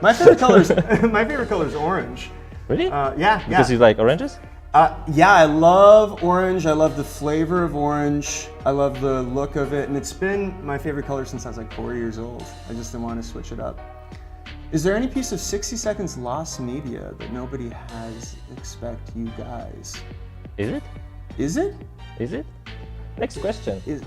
My favorite color is orange. Really? Yeah. Because you like oranges? Yeah, I love orange. I love the flavor of orange. I love the look of it. And it's been my favorite color since I was like 4 years old. I just didn't want to switch it up. Is there any piece of 60 Seconds lost media that nobody has except you guys? Is it? Is it? Is it? Next question. Is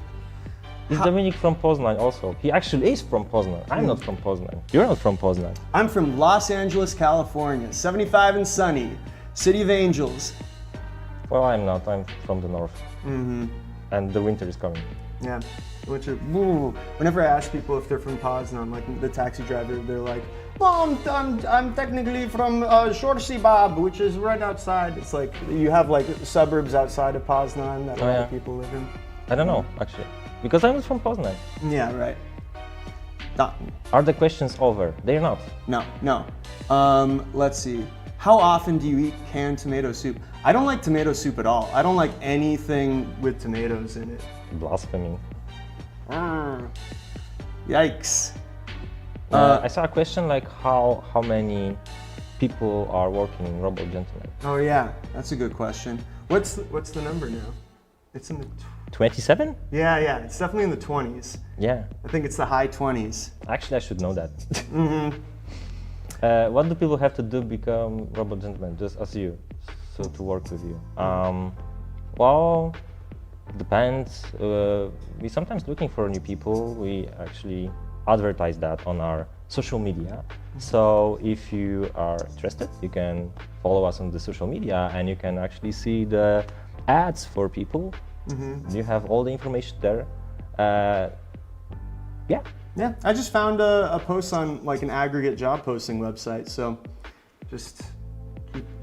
Dominic from Poznan also? He actually is from Poznan. I'm not from Poznan. You're not from Poznan. I'm from Los Angeles, California. 75 and sunny. City of Angels. Well, I'm not. I'm from the north. And the winter is coming. Yeah. Which is, whenever I ask people if they're from Poznan, like the taxi driver, they're like, well, I'm technically from Shorsibab, which is right outside. It's like you have like suburbs outside of Poznan that a lot of people live in. I don't know, actually, because I'm from Poznan. Yeah, right. Are the questions over? They're not. No. Let's see. How often do you eat canned tomato soup? I don't like tomato soup at all. I don't like anything with tomatoes in it. Blasphemy. Yikes. I saw a question like how many people are working in Robot Gentleman? Oh yeah, that's a good question. What's the number now? It's in the 27? Yeah, it's definitely in the 20s. Yeah. I think it's the high 20s. Actually, I should know that. What do people have to do to become Robot Gentleman, just as you, so to work with you? Well, depends. We sometimes looking for new people. We actually advertise that on our social media. So if you are interested, you can follow us on the social media and you can actually see the ads for people. You have all the information there. Yeah, I just found a post on like an aggregate job posting website, so just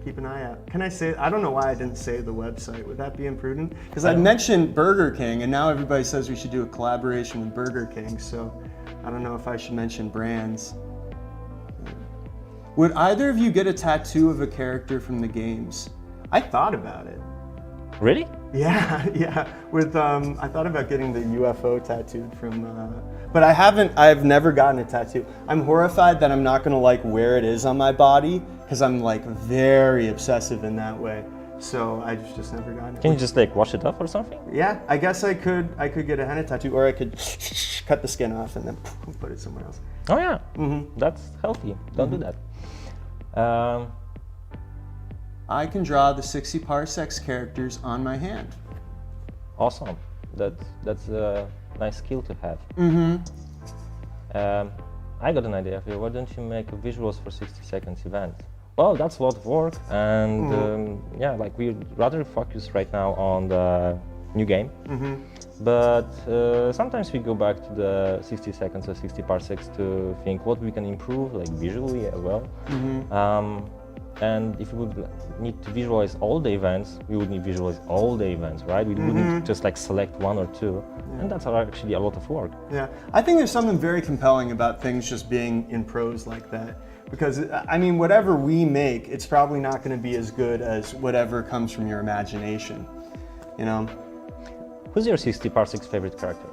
keep an eye out. Can I say, I don't know why I didn't say the website. Would that be imprudent? Because I mentioned Burger King and now everybody says we should do a collaboration with Burger King, so I don't know if I should mention brands. Would either of you get a tattoo of a character from the games? I thought about it. Really? Yeah. With I thought about getting the UFO tattooed from, but I've never gotten a tattoo. I'm horrified that I'm not gonna like where it is on my body because I'm like very obsessive in that way. So I just never gotten it. Can you just like wash it off or something? Yeah, I guess I could get a henna tattoo, or I could cut the skin off and then put it somewhere else. Oh yeah, that's healthy. Don't do that. I can draw the 60 parsecs characters on my hand. Awesome. That's a nice skill to have. I got an idea for you. Why don't you make visuals for 60 seconds event? Well, that's a lot of work, and yeah, like we'd rather focus right now on the new game. But sometimes we go back to the 60 seconds or 60 parsecs to think what we can improve, like visually as well. And if we would need to visualize all the events, we would need to visualize all the events, right? We wouldn't just like select one or two, and that's actually a lot of work. Yeah, I think there's something very compelling about things just being in prose like that. Because, I mean, whatever we make, it's probably not going to be as good as whatever comes from your imagination, you know? Who's your 60 parsecs favorite character?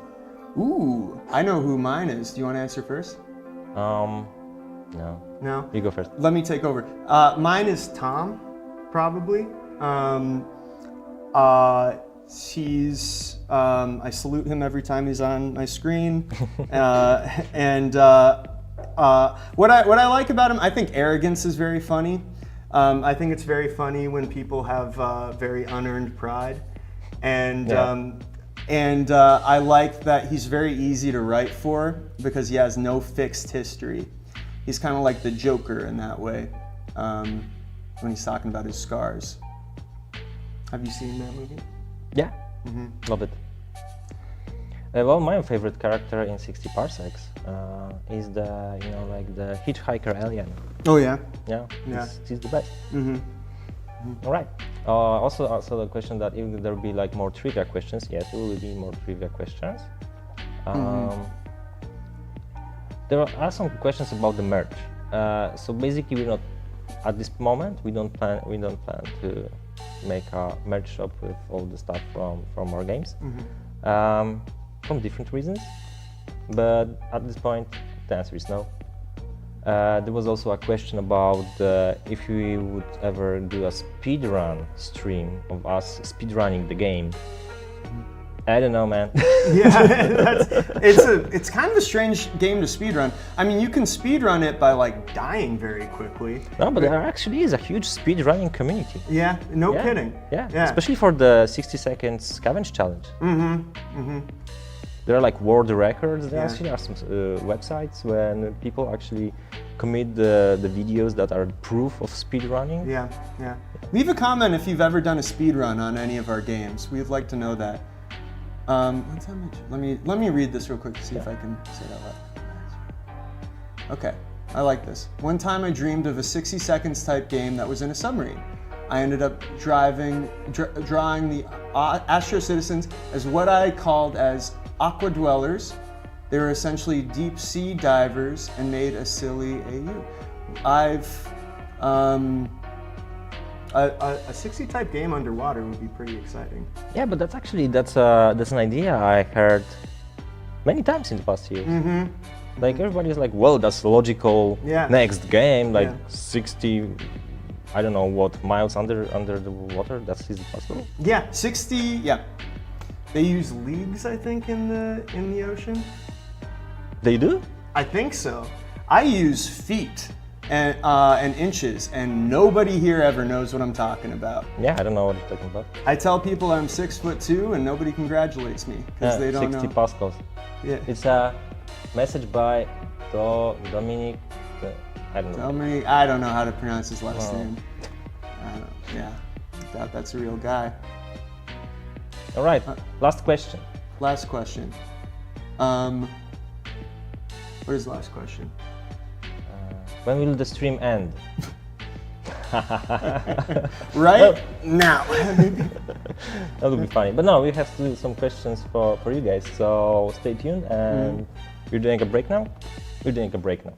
Ooh, I know who mine is. Do you want to answer first? No. No? You go first. Let me take over. Mine is Tom, probably. I salute him every time he's on my screen. What I like about him, I think arrogance is very funny. I think it's very funny when people have very unearned pride. And I like that he's very easy to write for because he has no fixed history. He's kind of like the Joker in that way when he's talking about his scars. Have you seen that movie? Yeah, love it. Well, my favorite character in 60 parsecs is the, like the hitchhiker alien. Oh yeah? Yeah. He's the best. All right. Also the question that if there will be like more trivia questions, yes, there will be more trivia questions. There are some questions about the merch. So basically, we're not at this moment. We don't plan to make a merch shop with all the stuff from our games, from different reasons. But at this point, the answer is no. There was also a question about if we would ever do a speedrun stream of us speedrunning the game. I don't know, man. Yeah, it's kind of a strange game to speedrun. I mean, you can speedrun it by like dying very quickly. No, but there actually is a huge speedrunning community. Yeah, no kidding. Yeah, especially for the 60 seconds scavenge challenge. There are like world records. There actually are some websites when people actually commit the videos that are proof of speedrunning. Yeah. Leave a comment if you've ever done a speedrun on any of our games. We'd like to know that. One time let me read this real quick to see if I can say it out loud. Okay, I like this. One time I dreamed of a 60 seconds type game that was in a submarine. I ended up drawing the Astro Citizens as what I called as aqua dwellers. They were essentially deep sea divers and made a silly AU. A 60 type game underwater would be pretty exciting. Yeah, but that's an idea I heard many times in the past years. Mm-hmm. Like everybody's like, well, that's logical. Yeah. Next game, like Yeah. 60, I don't know what miles under the water. That's easy possible. Yeah, 60. Yeah, they use leagues, I think, in the ocean. They do? I think so. I use feet and inches, and nobody here ever knows what I'm talking about. Yeah, I don't know what you're talking about. I tell people I'm 6'2", and nobody congratulates me because they don't 60 know. pascals. Yeah. It's a message by Dominic. I don't know. Dominic, I don't know how to pronounce his last Oh. name. Yeah, doubt that's a real guy. All right, last question. Last question. What is the last question? When will the stream end? Right now. That would be funny. But no, we have to do some questions for you guys. So stay tuned, and we're doing a break now. We're doing a break now.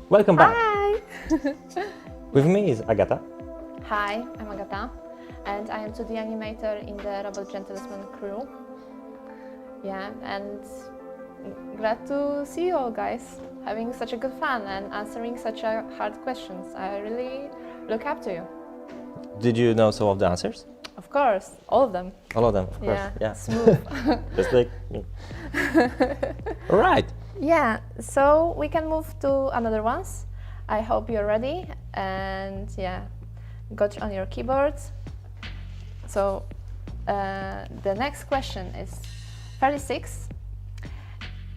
Welcome back. Hi! With me is Agata. Hi, I'm Agata, and I am the animator in the Robot Gentleman crew. Yeah, and glad to see you all guys, having such a good fun and answering such a hard questions. I really look up to you. Did you know some of the answers? Of course, all of them. All of them, of course. Yeah, Yeah. smooth. Just like me. All right. Yeah, so we can move to another ones. I hope you're ready, and yeah, got on your keyboards. So the next question is 36.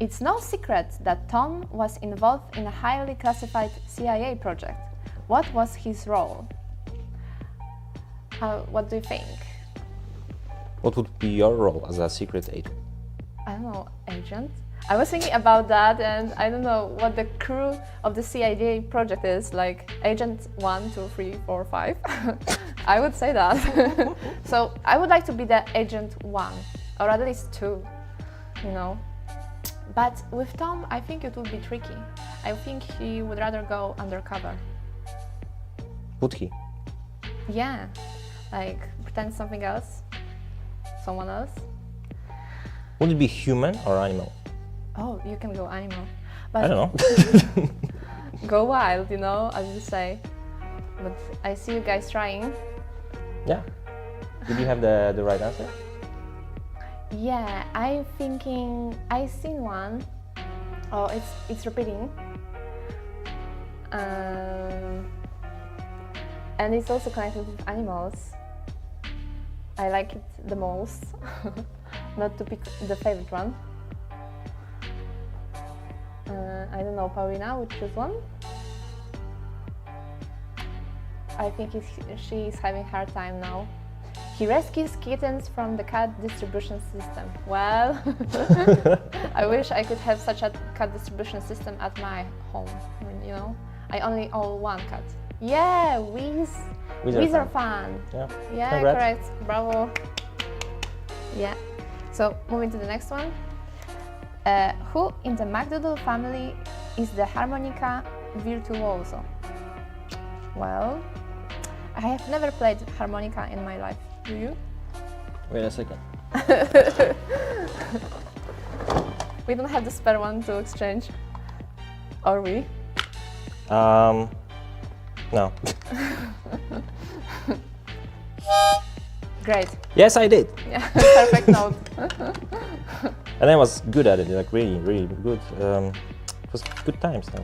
It's no secret that Tom was involved in a highly classified CIA project. What was his role? What do you think? What would be your role as a secret agent? I don't know, agent? I was thinking about that, and I don't know what the crew of the CIA project is, like agent 1, 2, 3, 4, 5. I would say that. So I would like to be the agent 1, or at least 2, you know. But with Tom, I think it would be tricky. I think he would rather go undercover. Would he? Yeah, like pretend something else, someone else. Would it be human or animal? Oh, you can go animal, but I don't know. go wild, you know, as you say. But I see you guys trying. Yeah. Did you have the right answer? Yeah, I'm thinking I've seen one. Oh, it's repeating. And it's also connected with animals. I like it the most. Not to pick the favorite one. I don't know, Paulina would choose one. I think she is having a hard time now. He rescues kittens from the cat distribution system. Well, I wish I could have such a cat distribution system at my home, you know? I only own one cat. Yeah, Wiz are fun. Yeah, Congrats. correct. Bravo. Yeah. So, moving to the next one. Who in the McDoodle family is the harmonica virtuoso? Well, I have never played harmonica in my life. Do you? Wait a second. We don't have the spare one to exchange. Or we? No. Great. Yes, I did. Yeah, perfect note. And I was good at it, like really, really good. It was good times then.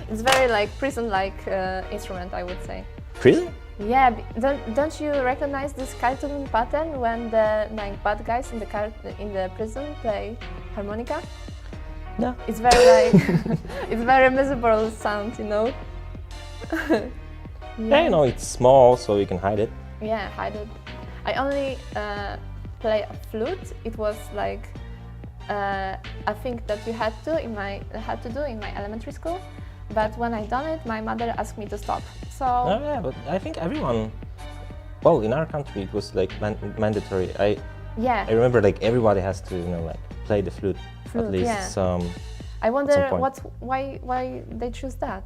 It's very like prison-like instrument, I would say. Prison? Yeah, don't you recognize this cartoon pattern when the like bad guys in the prison play harmonica? No. It's very like it's very miserable sound, you know. Yeah, you know, it's small, so you can hide it. Yeah, hide it. I only play a flute. It was like a thing that you had to do in my elementary school. But when I done it, my mother asked me to stop. So Oh yeah, but I think everyone. Well, in our country, it was like mandatory. I yeah, remember like everybody has to, you know, like play the flute at least yeah. some. I wonder point. why they choose that.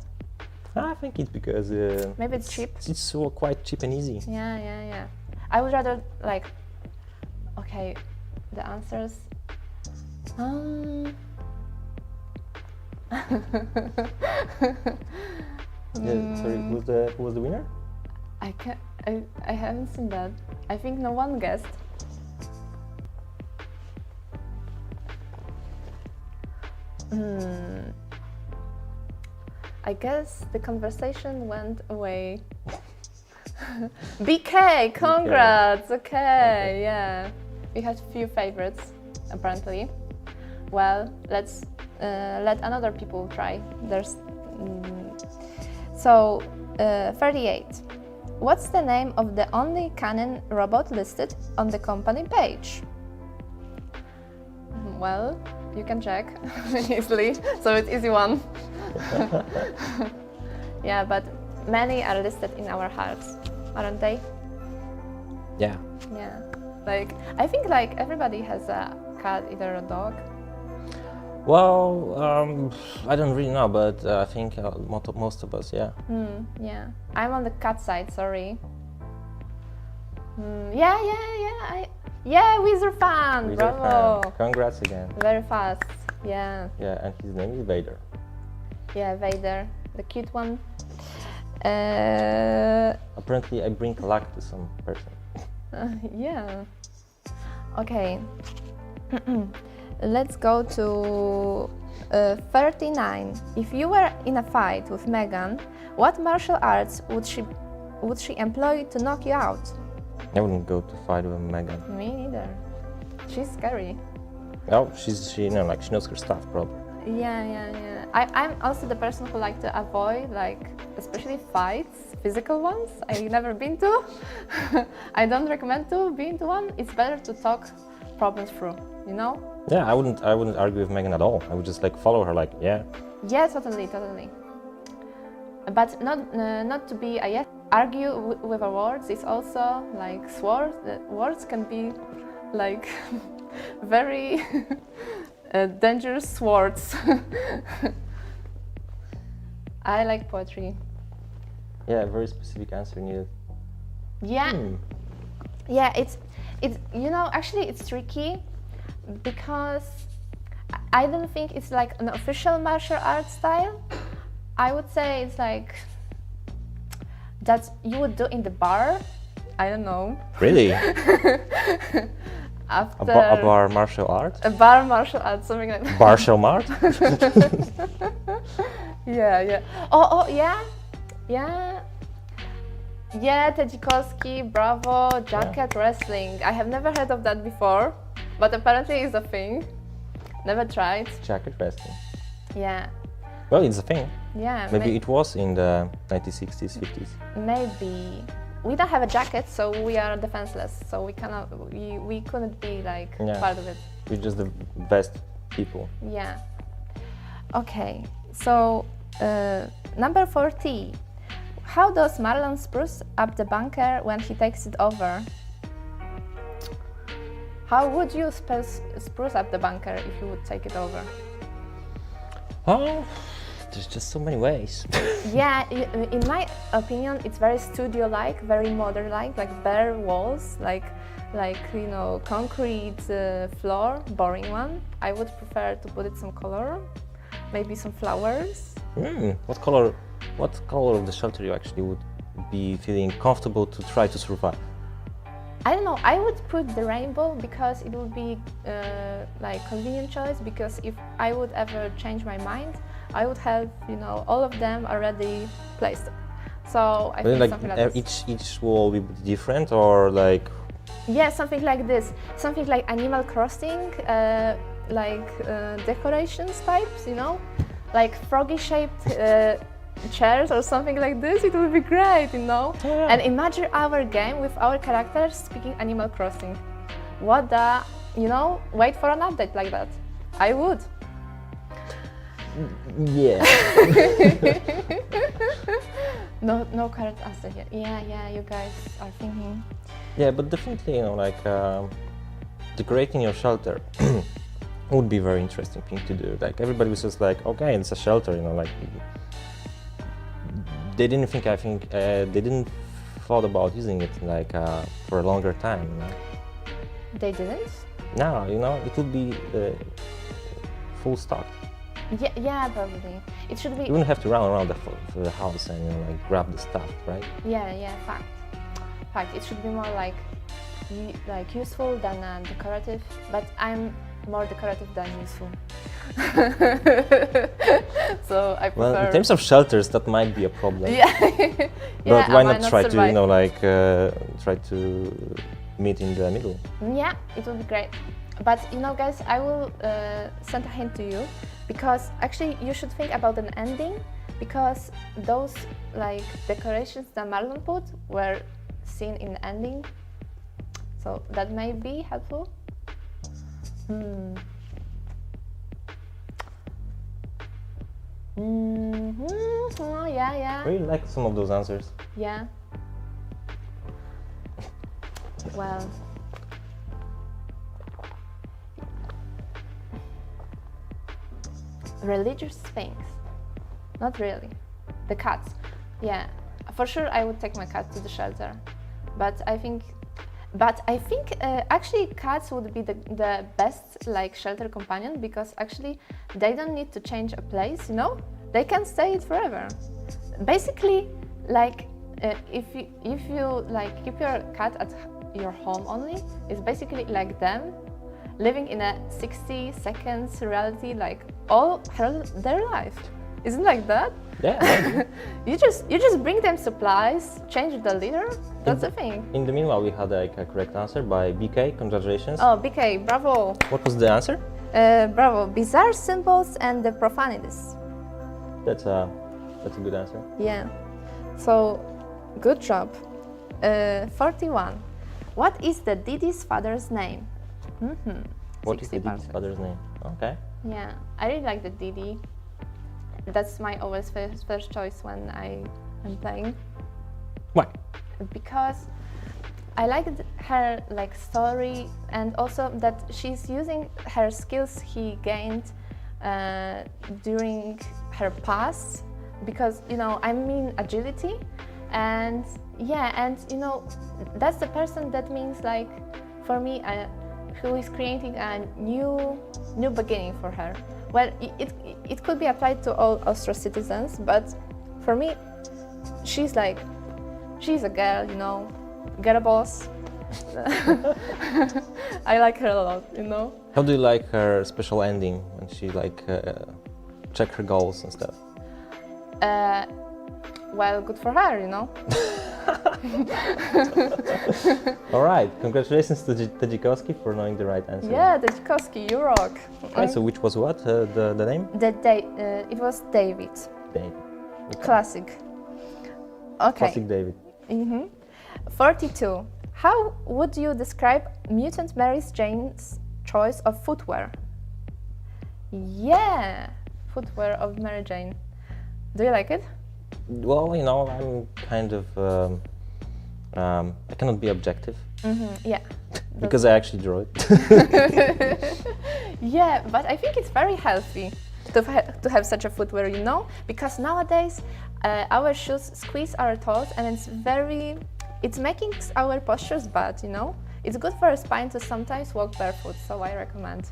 I think it's because Maybe it's cheap. It's so quite cheap and easy. Yeah. I would rather like. Okay, the answers. Sorry, who was the winner? I haven't seen that. I think no one guessed. I guess the conversation went away. BK, congrats! Okay, yeah. We had few favorites, apparently. Well, let's let another people try. There's 38. What's the name of the only Canon robot listed on the company page? Well, you can check easily, so it's easy one. Yeah, but many are listed in our hearts, aren't they? Yeah. Yeah. Like I think like everybody has a cat, either a dog. Well, I don't really know, but I think most of us, yeah. Yeah. I'm on the cat side. Sorry. Yeah. Wizard fan. Wizard Bravo. fan. Congrats again. Very fast. Yeah. Yeah, and his name is Vader. Yeah, Vader, the cute one. Apparently, I bring luck to some person. Yeah. Okay. Let's go to 39. If you were in a fight with Megan, what martial arts would she employ to knock you out? I wouldn't go to fight with Megan. Me neither. She's scary. Well, she like she knows her stuff probably. Yeah. I'm also the person who like to avoid like especially fights, physical ones. I've never been to. I don't recommend to be into one. It's better to talk problems through, you know? Yeah, I wouldn't argue with Megan at all. I would just like follow her, like yeah. Yeah, totally. But not to be a yes. Argue with our words is also like swords. Words can be like very dangerous swords. I like poetry. Yeah, very specific answer needed. Yeah. Yeah, it's you know, actually it's tricky because I don't think it's like an official martial art style. I would say it's like that you would do in the bar. I don't know. Really? After A bar martial art? a bar martial art, something like that. Martial art? Yeah. Oh, yeah. Yeah, Tedzikowski, Bravo, jacket wrestling. I have never heard of that before, but apparently it's a thing. Never tried. Jacket wrestling. Yeah. Well, it's a thing. Yeah. Maybe it was in the 1960s, 50s. Maybe. We don't have a jacket, so we are defenseless. So we cannot. We couldn't be like part of it. We're just the best people. Yeah. Okay. So number 40. How does Marlon spruce up the bunker when he takes it over? How would you spruce up the bunker if you would take it over? Oh, there's just so many ways. Yeah, in my opinion, it's very studio-like, very modern-like, like bare walls, like you know, concrete floor, boring one. I would prefer to put it some color, maybe some flowers. What color of the shelter you actually would be feeling comfortable to try to survive? I don't know. I would put the rainbow because it would be like convenient choice. Because if I would ever change my mind, I would have, you know, all of them already placed. So I think like something like this. each wall will be different, or like. Yeah, something like this. Something like Animal Crossing, decorations types. You know, like froggy-shaped. Chairs or something like this, it would be great, you know. Yeah. And imagine our game with our characters speaking Animal Crossing. What the, you know, wait for an update like that. I would. Yeah. No correct answer here. Yeah, you guys are thinking. Yeah, but definitely, you know, like decorating your shelter would be a very interesting thing to do. Like everybody was just like, okay, it's a shelter, you know, like. They didn't think. I think they didn't thought about using it like for a longer time. You know? They didn't. No, you know, it would be full stock. Yeah, probably. It should be. You wouldn't have to run around the house and, you know, like grab the stuff, right? Yeah. Fact. It should be more like useful than decorative. But I'm more decorative than useful. So I prefer. Well, in terms of shelters, that might be a problem. Yeah. But why not try survive? to, you know, like try to meet in the middle? Yeah, it would be great. But you know, guys, I will send a hint to you because actually you should think about an ending because those like decorations that Marlon put were seen in the ending. So that may be helpful. Yeah. I really like some of those answers. Yeah. Well. Religious things. Not really. The cats. Yeah. For sure I would take my cat to the shelter. But I think actually cats would be the best like shelter companion because actually they don't need to change a place, you know? They can stay it forever. Basically, like if you like keep your cat at your home only, it's basically like them living in a 60 seconds reality like all their life. Isn't it like that? Yeah. you just bring them supplies, change the litter. That's the thing. In the meanwhile, we had like a correct answer by BK. Congratulations. Oh, BK, bravo. What was the answer? Bravo. Bizarre symbols and the profanities. That's a good answer. Yeah. So, good job. 41. What is the Didi's father's name? What is the Didi's father's name? Okay. Yeah, I really like the Didi. That's my always first choice when I am playing. Why? Because I like her like story and also that she's using her skills he gained during her past, because I mean agility, and that's the person that means like for me who is creating a new beginning for her. Well, it could be applied to all Austro citizens, but for me, she's a girl, girl boss. I like her a lot, How do you like her special ending when she check her goals and stuff? Well, good for her, All right, congratulations to Tadzikowski for knowing the right answer. Yeah, Tadzikowski, you rock. Okay, so which was what, the name? It was David. David. Okay. Classic. Okay. Classic David. 42. How would you describe Mutant Mary Jane's choice of footwear? Yeah, footwear of Mary Jane. Do you like it? Well, I'm kind of, I cannot be objective. Yeah. Because I actually draw it. Yeah, but I think it's very healthy to have such a footwear, because nowadays our shoes squeeze our toes and it's making our postures bad, It's good for a spine to sometimes walk barefoot, so I recommend.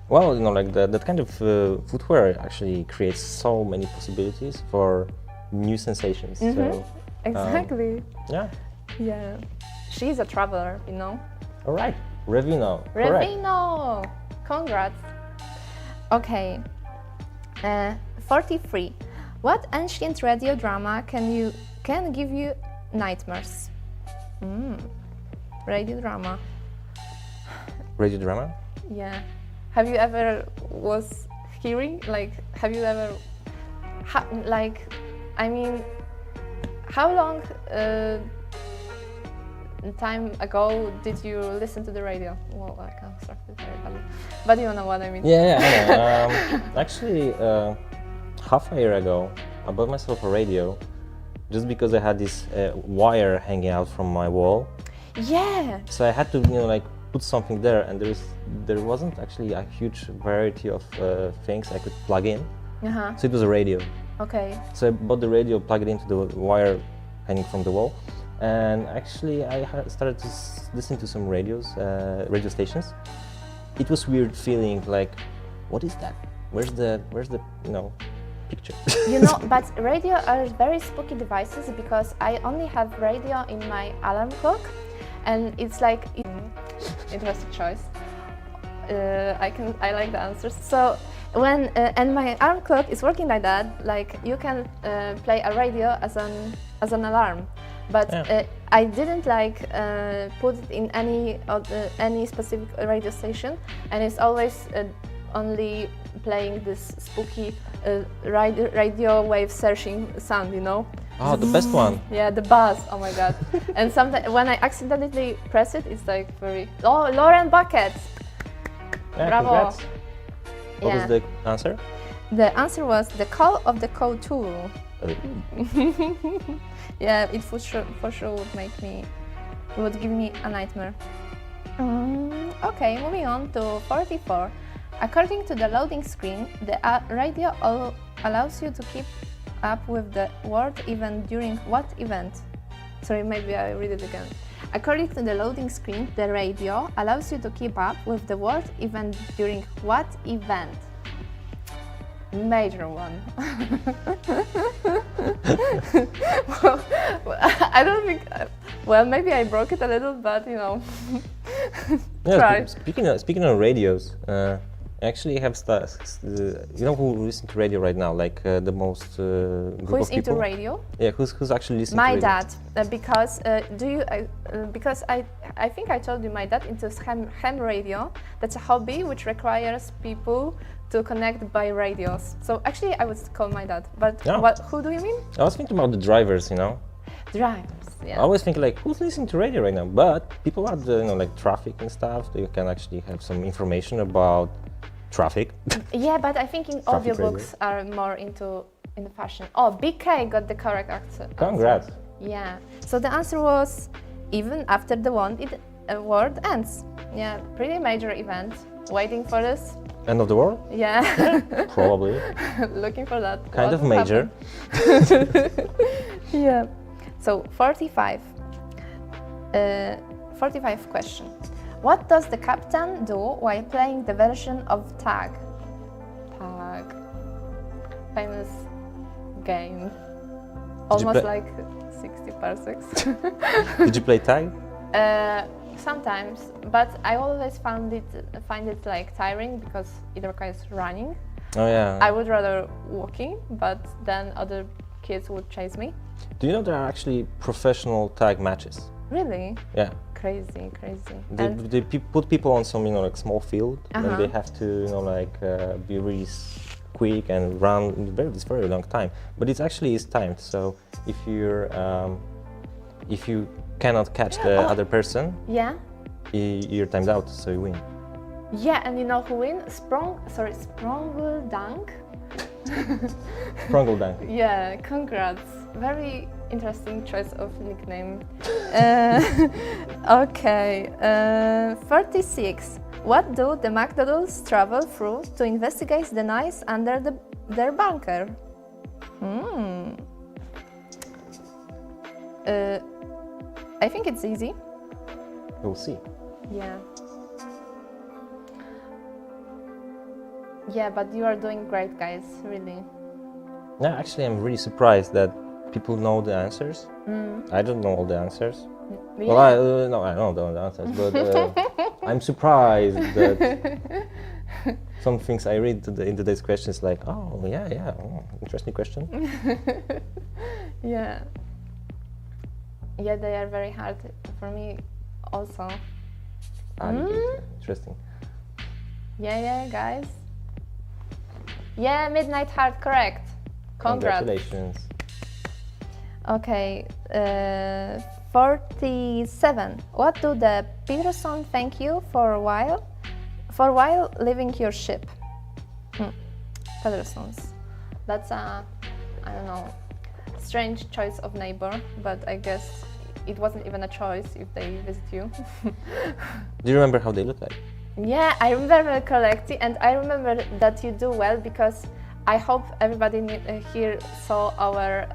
Well, that kind of footwear actually creates so many possibilities for new sensations. So, exactly. Yeah. Yeah. She's a traveler, All right. Revino. Revino! Congrats. Okay. 43. What ancient radio drama can give you nightmares? Radio drama. Radio drama? Yeah. Have you ever was hearing? Have you ever? How long time ago did you listen to the radio? Well, I can't start it very badly, but you know what I mean. Yeah, I know. Actually, half a year ago, I bought myself a radio, just because I had this wire hanging out from my wall. Yeah. So I had to, put something there, and there wasn't actually a huge variety of things I could plug in. So it was a radio. Okay. So I bought the radio, plugged it into the wire hanging from the wall, and actually I started to listen to some radio stations. It was weird feeling what is that? Where's the picture? But radio are very spooky devices because I only have radio in my alarm clock, and it's interesting choice. I like the answers. So when and my alarm clock is working like that, you can play a radio as an alarm, but I didn't put it in any specific radio station, and it's always only playing this spooky radio wave searching sound, Oh, the best one. Yeah, the buzz. Oh my god! And sometimes when I accidentally press it, it's very. Oh, Lauren Bucket. Yeah, Bravo. Congrats. What Yeah. was the answer? The answer was the call of the Cthulhu. Yeah, it for sure would give me a nightmare. Okay, moving on to 44. According to the loading screen, the radio allows you to keep up with the world even during what event? Sorry, maybe I read it again. According to the loading screen, the radio allows you to keep up with the world even during what event? Major one. Well, I don't think. Well, maybe I broke it a little, but Yeah, try. speaking of radios, I actually have who listen to radio right now, the most group Who is of people? into radio? Yeah, who's actually listening My to radio? dad, because I think I told you my dad into ham radio. That's a hobby which requires people to connect by radios. So actually, I would call my dad. But Yeah. who do you mean? I was thinking about the drivers, Drivers. I Yeah. always think who's listening to radio right now? But people at the traffic and stuff, they can actually have some information about traffic. Yeah, but I think in Traffic audiobooks are more in the fashion. Oh, BK got the correct answer. Congrats. Yeah. So the answer was even after the word ends. Yeah, pretty major event. waiting for this. End of the world? Yeah, Probably. looking for that. Kind What of major. Yeah. So 45. 45 question. What does the captain do while playing the version of Tag? Tag. Famous game. Almost play- like 60 parsecs. Did you play tag? Sometimes, but I always find it like tiring because it requires running. Oh yeah. I would rather walking, but then other kids would chase me. Do you know there are actually professional tag matches? Really? Yeah. Crazy. They put people on some, like small field, and Uh-huh. they have to, be really quick and run in this very long time. But it actually is timed. So if you cannot catch the other person, Yeah. you're timed out, so you win. Yeah, and you know who win? Sprongle Dunk. Sprungle dunk. Yeah, congrats. Very interesting choice of nickname. Okay, 36. What do the McDonald's travel through to investigate the noise under their bunker? I think it's easy. We'll see. Yeah. Yeah, but you are doing great, guys, really. Yeah, actually, I'm really surprised that people know the answers. I don't know all the answers. Yeah. Well, I don't know the answers, but I'm surprised that some things I read in today's questions like, oh yeah, interesting question. Yeah. Yeah, they are very hard for me also. Interesting. Yeah, guys. Yeah, Midnight Heart, correct. Congrats. Congratulations. Okay, 47. What do the Peterson thank you for while leaving your ship? Petersons. That's a, I don't know, strange choice of neighbor, but I guess it wasn't even a choice if they visit you. Do you remember how they look like? Yeah, I remember correctly, and I remember that you do well because I hope everybody here saw our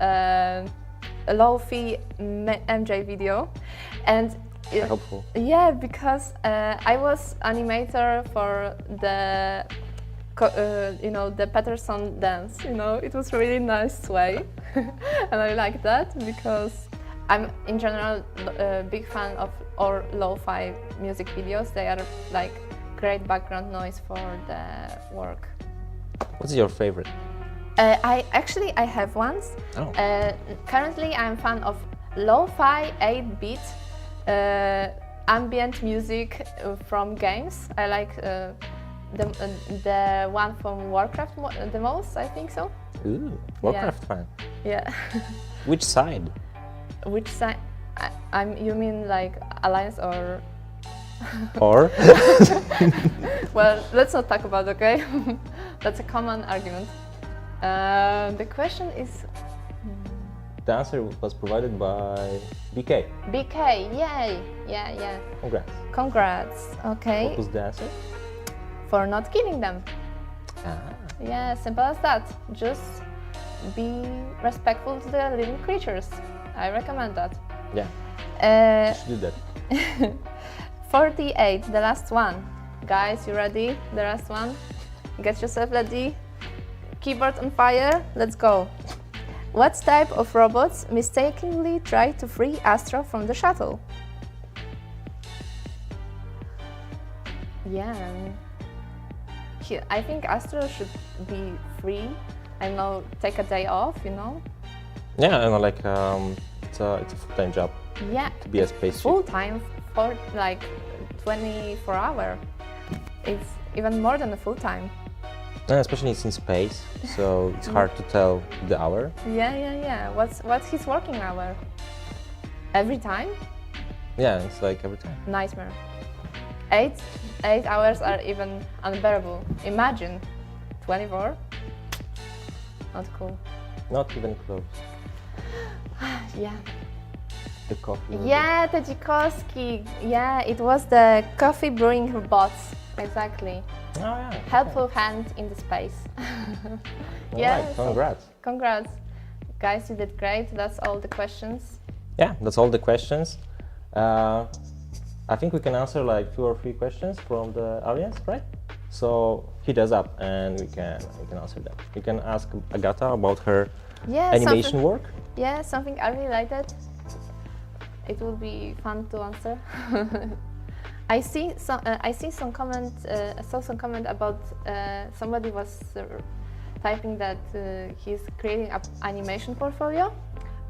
low-fee MJ video, and Hopeful. yeah, because I was animator for the the Peterson dance. It was really nice way, and I like that because I'm in general a big fan of all lo-fi music videos. They are like great background noise for the work. What's your favorite? I have ones. Oh. Currently, I'm fan of lo-fi 8-bit ambient music from games. I like the one from Warcraft the most. I think so. Ooh, Warcraft fan. Yeah. Which side? Which side? You mean like Alliance or? Or? Well, let's not talk about. Okay, that's a common argument. The question is. The answer was provided by BK. BK, yay! Yeah. Congrats. Congrats. Okay. What was the answer? For not killing them. Ah. Yeah, simple as that. Just be respectful to the living creatures. I recommend that. Yeah, you should do that. 48, the last one. Guys, you ready? The last one? Get yourself ready. Keyboard on fire. Let's go. What type of robots mistakenly tried to free Astro from the shuttle? Yeah. I think Astro should be free. I know, take a day off, Yeah, it's a full-time job Yeah. to be a spaceship. Full time for like 24 hours. It's even more than a full time. And especially it's in space, so it's hard to tell the hour. Yeah. What's his working hour? Every time? Yeah, it's like every time. Nightmare. 8 hours are even unbearable. Imagine 24. Not cool. Not even close. Yeah. The coffee. Yeah, Tadzikowski. Yeah, it was the coffee brewing bots. Exactly. Oh yeah. Helpful hand in the space. Alright, congrats. Congrats. Guys, you did great. That's all the questions. Yeah, that's all the questions. I think we can answer like 2 or 3 questions from the audience, right? So hit us up and we can answer them. You can ask Agata about her animation work. Yeah, something art related. It will be fun to answer. I saw some comment about somebody was typing that he's creating an animation portfolio.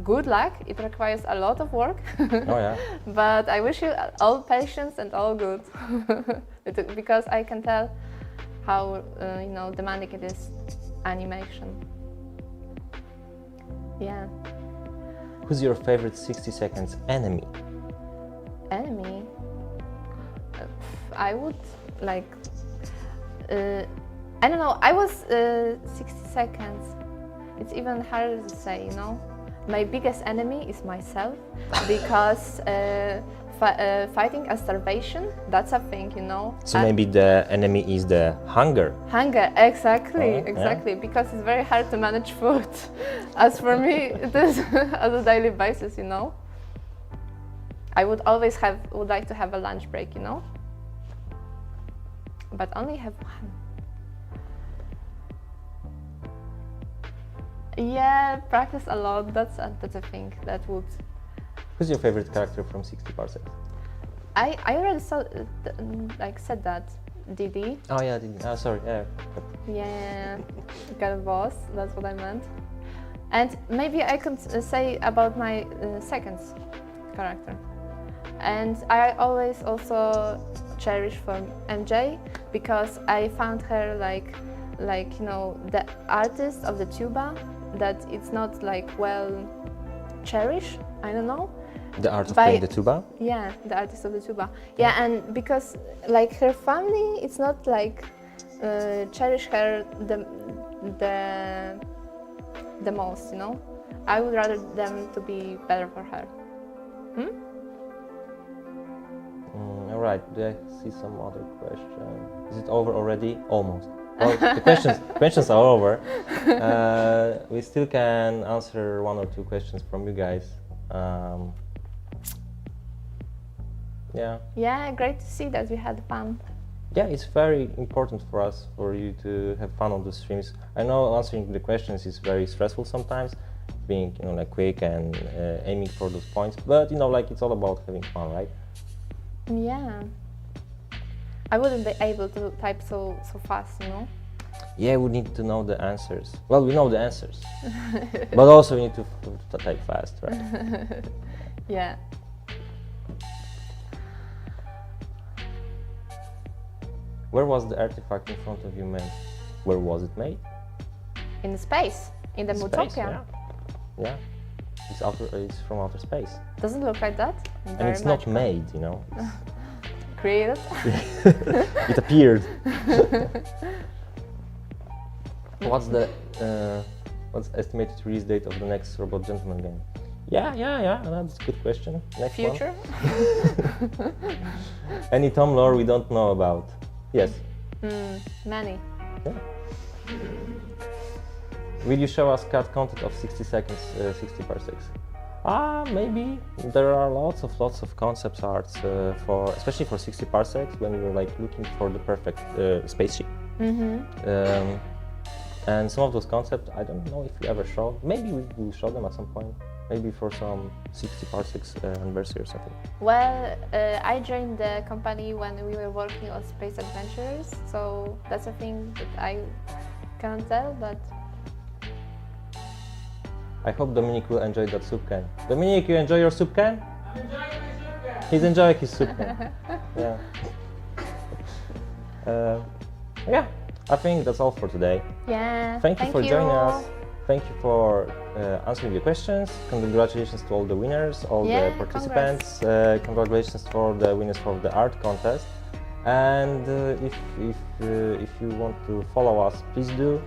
Good luck, it requires a lot of work. Oh yeah. But I wish you all patience and all good. Because I can tell how demanding it is, animation. Yeah. Who's your favorite 60 seconds enemy? Enemy? I would like, I don't know, I was 60 seconds. It's even harder to say, you know. My biggest enemy is myself because fighting a starvation, that's a thing, you know. So maybe the enemy is the hunger. Hunger, exactly, Oh, exactly, because it's very hard to manage food. As for me, it is on a daily basis, you know. I would like to have a lunch break, you know. But only have one. Yeah, practice a lot. That's a thing that would. Who's your favorite character from 60 Parsecs? I already said that. Didi. Oh yeah, Didi. Oh, sorry. Yeah. Yeah, girl boss. That's what I meant. And maybe I could say about my second character. And I always also cherish for MJ because I found her like you know, the artist of the tuba, that it's not like well cherished. I don't know. The art of playing the tuba? Yeah, the artist of the tuba. Yeah, and because like her family, it's not like cherish her the most, you know. I would rather them to be better for her. All right. Do I see some other question? Is it over already? Almost. Well, the questions are over. We still can answer 1 or 2 questions from you guys. Yeah. Yeah, great to see that we had fun. Yeah, it's very important for us, for you to have fun on the streams. I know answering the questions is very stressful sometimes, being, you know, like quick and aiming for those points. But, you know, like it's all about having fun, right? Yeah. I wouldn't be able to type so fast, you know? Yeah, we need to know the answers. Well, we know the answers, but also we need to type fast, right? Yeah. Where was the artifact in front of you made? Where was it made? In space, in the Space, Mutopia. yeah. It's from outer space. Doesn't look like that. And it's not made, you know. Created. It appeared. What's estimated release date of the next Robot Gentleman game? Yeah. That's a good question. Next Future. one. Any Tom lore we don't know about? Yes. Many. Yeah. Will you show us cut content of 60 seconds, 60 parsecs? Maybe. There are lots of concept arts especially for 60 parsecs when you're like looking for the perfect spaceship. And some of those concepts, I don't know if we ever show. Maybe we will show them at some point. Maybe for some 60 parsecs anniversary or something. Well, I joined the company when we were working on Space Adventures, so that's a thing that I can't tell, but... I hope Dominic will enjoy that soup can. Dominic, you enjoy your soup can? I'm enjoying my soup can. He's enjoying his soup can. Yeah. Yeah, I think that's all for today. Yeah. Thank you for joining us. Thank you for answering the questions. Congratulations to all the winners, all the participants. Congratulations for the winners for the art contest. And if you want to follow us, please do.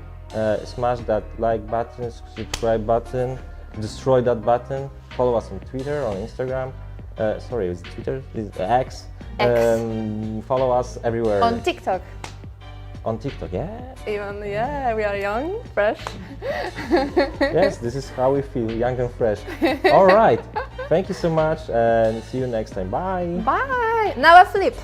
Smash that like button, subscribe button, destroy that button. Follow us on Twitter, on Instagram, sorry, is it Twitter? Is it X? X. Follow us everywhere. On TikTok. On TikTok, yeah. Even, yeah, we are young, fresh. Yes, this is how we feel, young and fresh. All right. Thank you so much and see you next time. Bye. Bye. Now a flip.